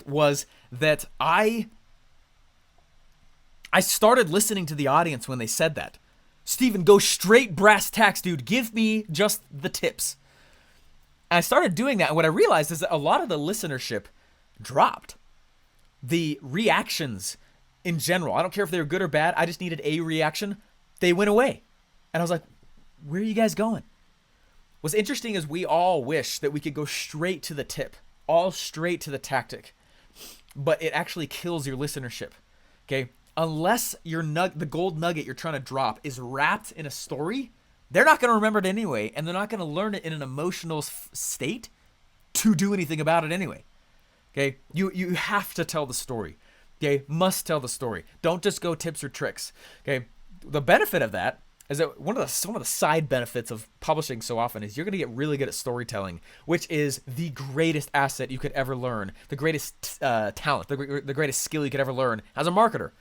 was that I started listening to the audience when they said that. Steven, go straight brass tacks, dude. Give me just the tips. And I started doing that, and what I realized is that a lot of the listenership dropped. The reactions in general, I don't care if they were good or bad, I just needed a reaction. They went away. And I was like, where are you guys going? What's interesting is we all wish that we could go straight to the tip, all straight to the tactic, but it actually kills your listenership, okay? Unless the gold nugget you're trying to drop is wrapped in a story, they're not going to remember it anyway, and they're not going to learn it in an emotional state to do anything about it anyway. Okay? You have to tell the story. Okay? Must tell the story. Don't just go tips or tricks. Okay? The benefit of that is that one of the side benefits of publishing so often is you're going to get really good at storytelling, which is the greatest asset you could ever learn, the greatest talent, the greatest skill you could ever learn as a marketer.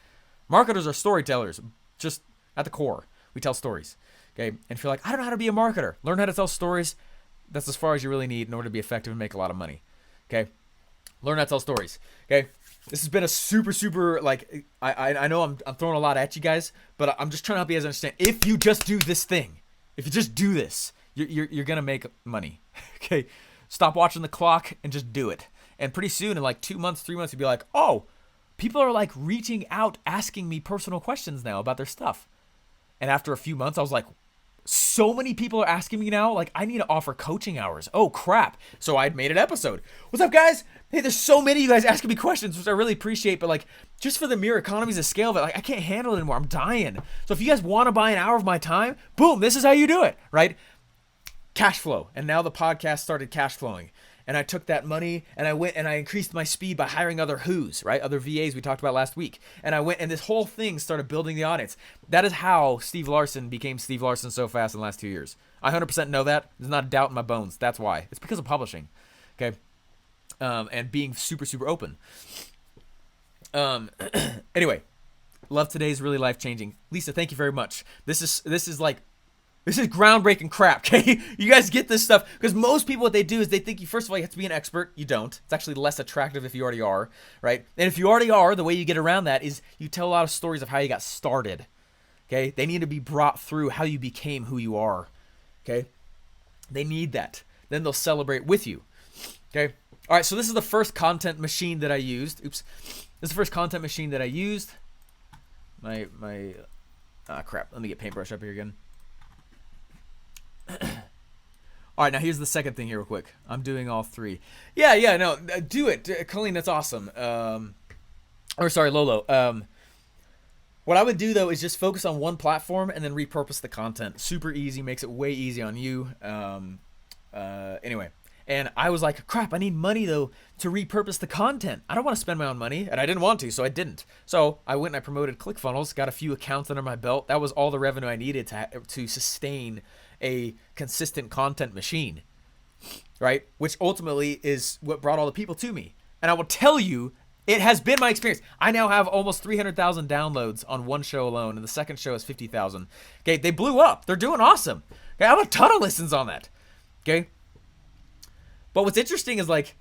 Marketers are storytellers, just at the core. We tell stories. Okay, and if you're like, I don't know how to be a marketer, learn how to tell stories. That's as far as you really need in order to be effective and make a lot of money. Okay, learn how to tell stories. Okay, this has been a super like I know I'm throwing a lot at you guys, but I'm just trying to help you guys understand. If you just do this thing, if you just do this, you're gonna make money. Okay, stop watching the clock and just do it. And pretty soon, in like 2 months, 3 months, you'll be like, oh, people are like reaching out, asking me personal questions now about their stuff. And after a few months, I was like, so many people are asking me now, like, I need to offer coaching hours. Oh, crap. So I'd made an episode. What's up, guys? Hey, there's so many of you guys asking me questions, which I really appreciate, but, like, just for the mere economies of scale of it, like, I can't handle it anymore. I'm dying. So if you guys want to buy an hour of my time, boom, this is how you do it, right? Cash flow. And now the podcast started cash flowing. And I took that money and I went and I increased my speed by hiring other who's, right? Other VAs we talked about last week. And I went and this whole thing started building the audience. That is how Steve Larson became Steve Larson so fast in the last 2 years. I 100% know that. There's not a doubt in my bones. That's why. It's because of publishing, okay? And being super open. Anyway, love today's really life-changing. Lisa, thank you very much. This is groundbreaking crap, okay? You guys get this stuff because most people, what they do is they think you, first of all, you have to be an expert. You don't. It's actually less attractive if you already are, right? And if you already are, the way you get around that is you tell a lot of stories of how you got started, okay? They need to be brought through how you became who you are, okay? They need that then they'll celebrate with you. Okay. All right. So this is the first content machine that I used. Oops. This is the first content machine that I used. Crap. Let me get paintbrush up here again. All right, now here's the second thing here real quick. I'm doing all three. Yeah, no, do it. Colleen, that's awesome. Lolo. What I would do, though, is just focus on one platform and then repurpose the content. Super easy, makes it way easy on you. Anyway, and I was like, crap, I need money, though, to repurpose the content. I don't want to spend my own money, and I didn't want to, so I didn't. So I went and I promoted ClickFunnels, got a few accounts under my belt. That was all the revenue I needed to sustain a consistent content machine, right? Which ultimately is what brought all the people to me. And I will tell you, it has been my experience. I now have almost 300,000 downloads on one show alone, and the second show is 50,000. Okay, they blew up. They're doing awesome. Okay, I have a ton of listens on that. Okay, but what's interesting is, like,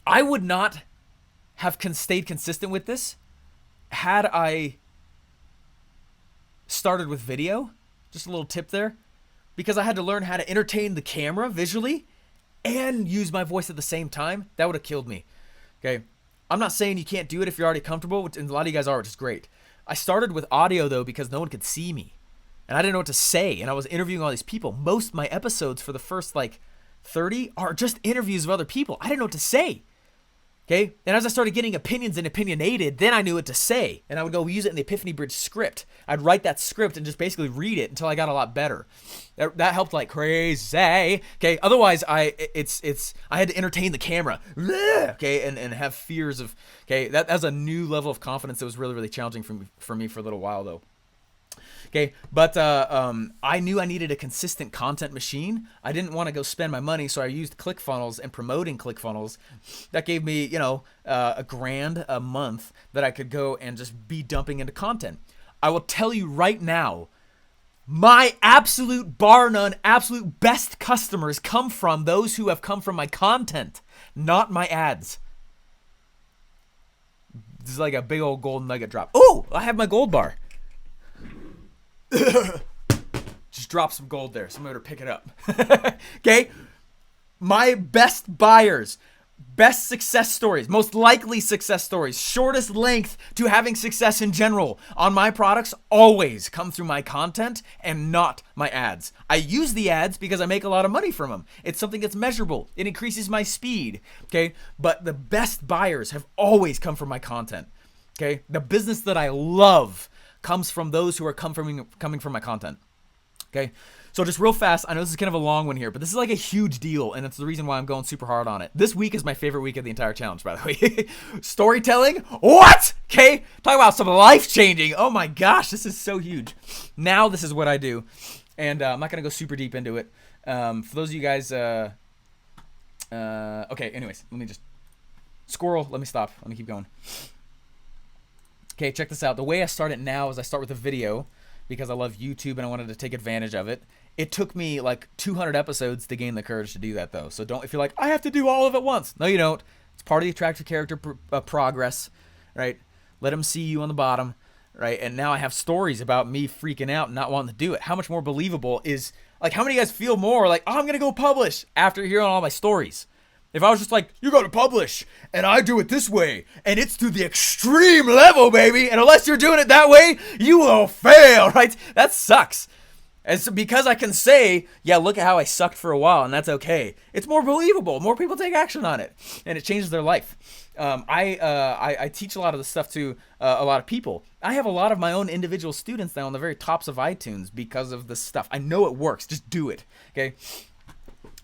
I would not have stayed consistent with this had I started with video. Just a little tip there, because I had to learn how to entertain the camera visually and use my voice at the same time. That would have killed me. Okay. I'm not saying you can't do it if you're already comfortable, and a lot of you guys are, which is great. I started with audio, though, because no one could see me and I didn't know what to say. And I was interviewing all these people. Most of my episodes for the first 30 are just interviews of other people. I didn't know what to say. Okay. And as I started getting opinions and opinionated, then I knew what to say. And I would go use it in the Epiphany Bridge script. I'd write that script and just basically read it until I got a lot better. That helped like crazy. Okay. Otherwise, I had to entertain the camera. Okay. And have fears of, okay. That's a new level of confidence that was really, really challenging for me for a little while, though. Okay, but I knew I needed a consistent content machine. I didn't want to go spend my money, so I used ClickFunnels and promoting ClickFunnels. That gave me, $1,000 a month that I could go and just be dumping into content. I will tell you right now, my absolute, bar none, absolute best customers come from those who have come from my content, not my ads. This is like a big old gold nugget drop. Oh, I have my gold bar. Just drop some gold there. Somebody better pick it up. Okay? My best buyers, best success stories, most likely success stories, shortest length to having success in general on my products always come through my content and not my ads. I use the ads because I make a lot of money from them. It's something that's measurable. It increases my speed. Okay? But the best buyers have always come from my content. Okay? The business that I love comes from those who are coming from my content. Okay, so just real fast, I know this is kind of a long one here, but this is like a huge deal, and it's the reason why I'm going super hard on it. This week is my favorite week of the entire challenge, by the way. Storytelling, what? Okay, talk about some life-changing. Oh my gosh, this is so huge. Now this is what I do, and I'm not gonna go super deep into it. For those of you guys, okay, anyways, let me just squirrel. Let me stop. Let me keep going. Okay, check this out. The way I start it now is I start with a video because I love YouTube and I wanted to take advantage of it. It took me like 200 episodes to gain the courage to do that, though. So don't, if you're like, I have to do all of it once. No, you don't. It's part of the attractive character progress, right? Let them see you on the bottom, right? And now I have stories about me freaking out and not wanting to do it. How much more believable is, like, how many of you guys feel more like, oh, I'm going to go publish after hearing all my stories? If I was just like, you got to publish, and I do it this way, and it's to the extreme level, baby, and unless you're doing it that way, you will fail, right? That sucks. And so because I can say, yeah, look at how I sucked for a while, and that's okay. It's more believable. More people take action on it, and it changes their life. I teach a lot of this stuff to a lot of people. I have a lot of my own individual students now on the very tops of iTunes because of this stuff. I know it works. Just do it, okay?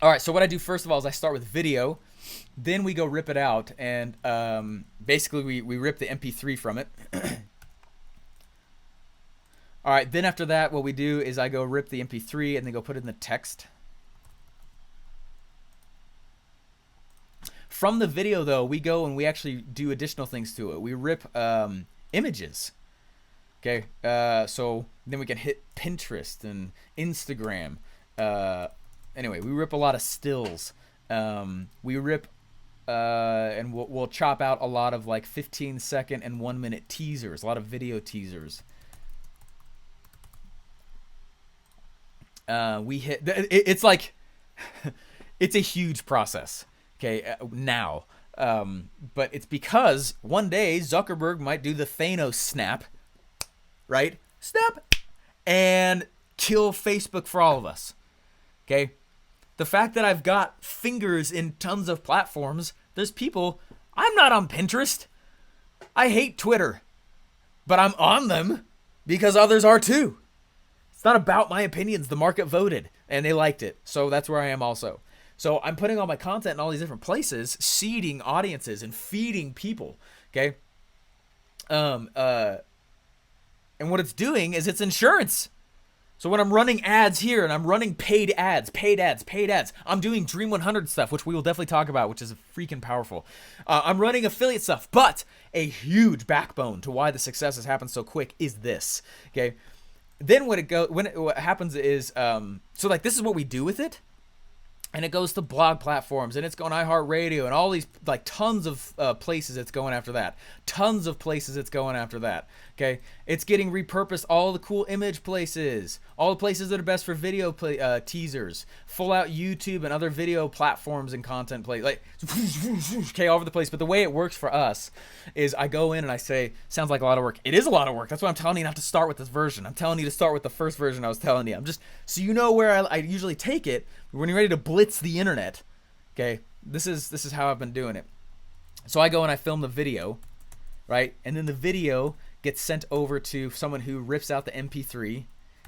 All right, so what I do first of all is I start with video. Then we go rip it out, and basically we rip the MP3 from it. All right, then after that, what we do is I go rip the MP3 and then go put it in the text. From the video, though, we go and we actually do additional things to it. We rip images. Okay, so then we can hit Pinterest and Instagram. Anyway, we rip a lot of stills. We rip and we'll chop out a lot of like 15-second and 1-minute teasers, a lot of video teasers. We hit, it's like, It's a huge process, okay, now. But it's because one day Zuckerberg might do the Thanos snap, right? Snap! And kill Facebook for all of us, okay? The fact that I've got fingers in tons of platforms, there's people, I'm not on Pinterest. I hate Twitter, but I'm on them because others are too. It's not about my opinions. The market voted and they liked it. So that's where I am also. So I'm putting all my content in all these different places, seeding audiences and feeding people, okay? And what it's doing is it's insurance. So when I'm running ads here and I'm running paid ads, I'm doing Dream 100 stuff, which we will definitely talk about, which is freaking powerful. I'm running affiliate stuff, but a huge backbone to why the success has happened so quick is this, okay? Then what happens is, so like this is what we do with it. And it goes to blog platforms, and it's going iHeartRadio, and all these, like, tons of places it's going after that. Tons of places it's going after that, okay? It's getting repurposed, all the cool image places, all the places that are best for video teasers, full-out YouTube and other video platforms and content play, like, okay, all over the place. But the way it works for us is I go in and I say, sounds like a lot of work. It is a lot of work. That's why I'm telling you not to start with this version. I'm telling you to start with the first version I was telling you. I'm just, so you know where I usually take it. When you're ready to blitz the internet, okay, this is how I've been doing it. So I go and I film the video, right? And then the video gets sent over to someone who rips out the MP3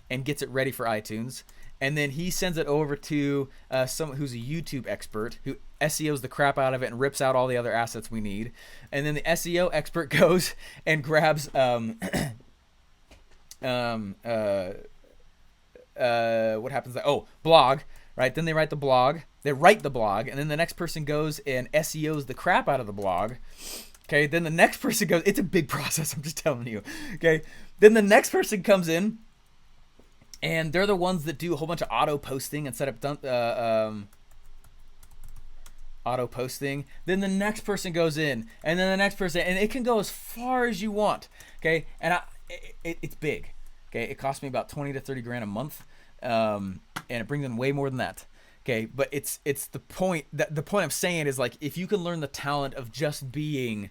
and gets it ready for iTunes. And then he sends it over to someone who's a YouTube expert who SEOs the crap out of it and rips out all the other assets we need. And then the SEO expert goes and grabs what happens? Blog. Right, then they write the blog, and then the next person goes and SEOs the crap out of the blog. Okay, then the next person goes, it's a big process, I'm just telling you. Okay, then the next person comes in, and they're the ones that do a whole bunch of auto posting and set up auto posting. Then the next person goes in, and then the next person, and it can go as far as you want. Okay, and it's big. Okay, it costs me about 20 to 30 grand a month. And it brings in way more than that. Okay, but it's the point that the point I'm saying is, like, if you can learn the talent of just being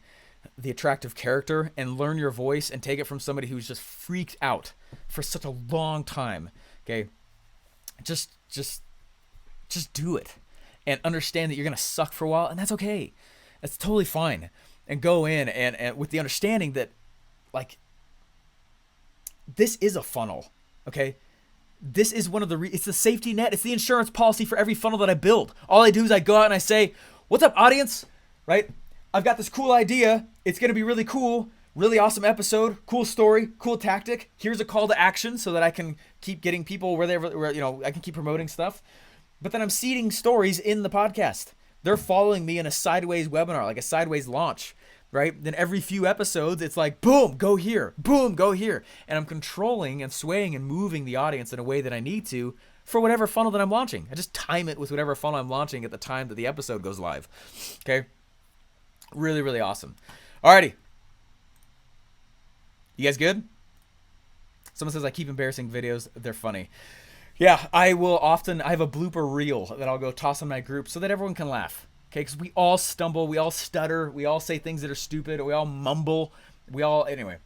the attractive character and learn your voice and take it from somebody who's just freaked out for such a long time, okay, just do it and understand that you're gonna suck for a while, and that's okay. That's totally fine. And go in and with the understanding that, like, this is a funnel, okay? This is one of the, it's the safety net. It's the insurance policy for every funnel that I build. All I do is I go out and I say, what's up, audience, right? I've got this cool idea. It's going to be really cool, really awesome episode, cool story, cool tactic. Here's a call to action so that I can keep getting people where I can keep promoting stuff. But then I'm seeding stories in the podcast. They're following me in a sideways webinar, like a sideways launch. Right? Then every few episodes, it's like, boom, go here, boom, go here. And I'm controlling and swaying and moving the audience in a way that I need to for whatever funnel that I'm launching. I just time it with whatever funnel I'm launching at the time that the episode goes live. Okay? Really, really awesome. Alrighty. You guys good? Someone says I keep embarrassing videos. They're funny. Yeah, I have a blooper reel that I'll go toss on my group so that everyone can laugh. Okay, because we all stumble, we all stutter, we all say things that are stupid, we all mumble, anyway.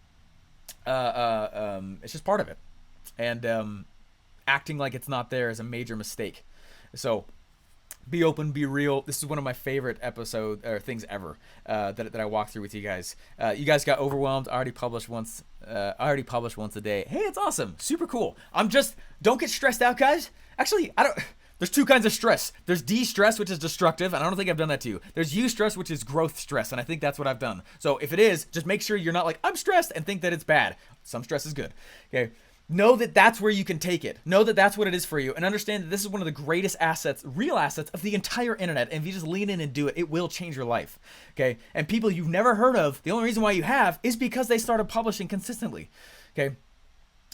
It's just part of it. And acting like it's not there is a major mistake. So be open, be real. This is one of my favorite episodes or things ever that I walk through with you guys. You guys got overwhelmed. I already published once a day. Hey, it's awesome. Super cool. Don't get stressed out, guys. Actually, there's two kinds of stress. There's de-stress, which is destructive, and I don't think I've done that to you. There's eustress, which is growth stress, and I think that's what I've done. So if it is, just make sure you're not like, I'm stressed, and think that it's bad. Some stress is good. Okay. Know that that's where you can take it. Know that that's what it is for you, and understand that this is one of the greatest assets, real assets of the entire internet. And if you just lean in and do it, it will change your life. Okay. And people you've never heard of, the only reason why you have is because they started publishing consistently. Okay.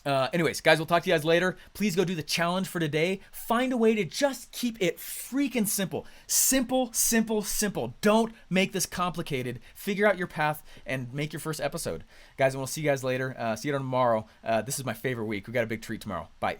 Anyways, guys, we'll talk to you guys later. Please go do the challenge for today. Find a way to just keep it freaking simple. Simple, simple, simple. Don't make this complicated. Figure out your path and make your first episode. Guys, and we'll see you guys later. See you tomorrow. This is my favorite week. We got a big treat tomorrow. Bye.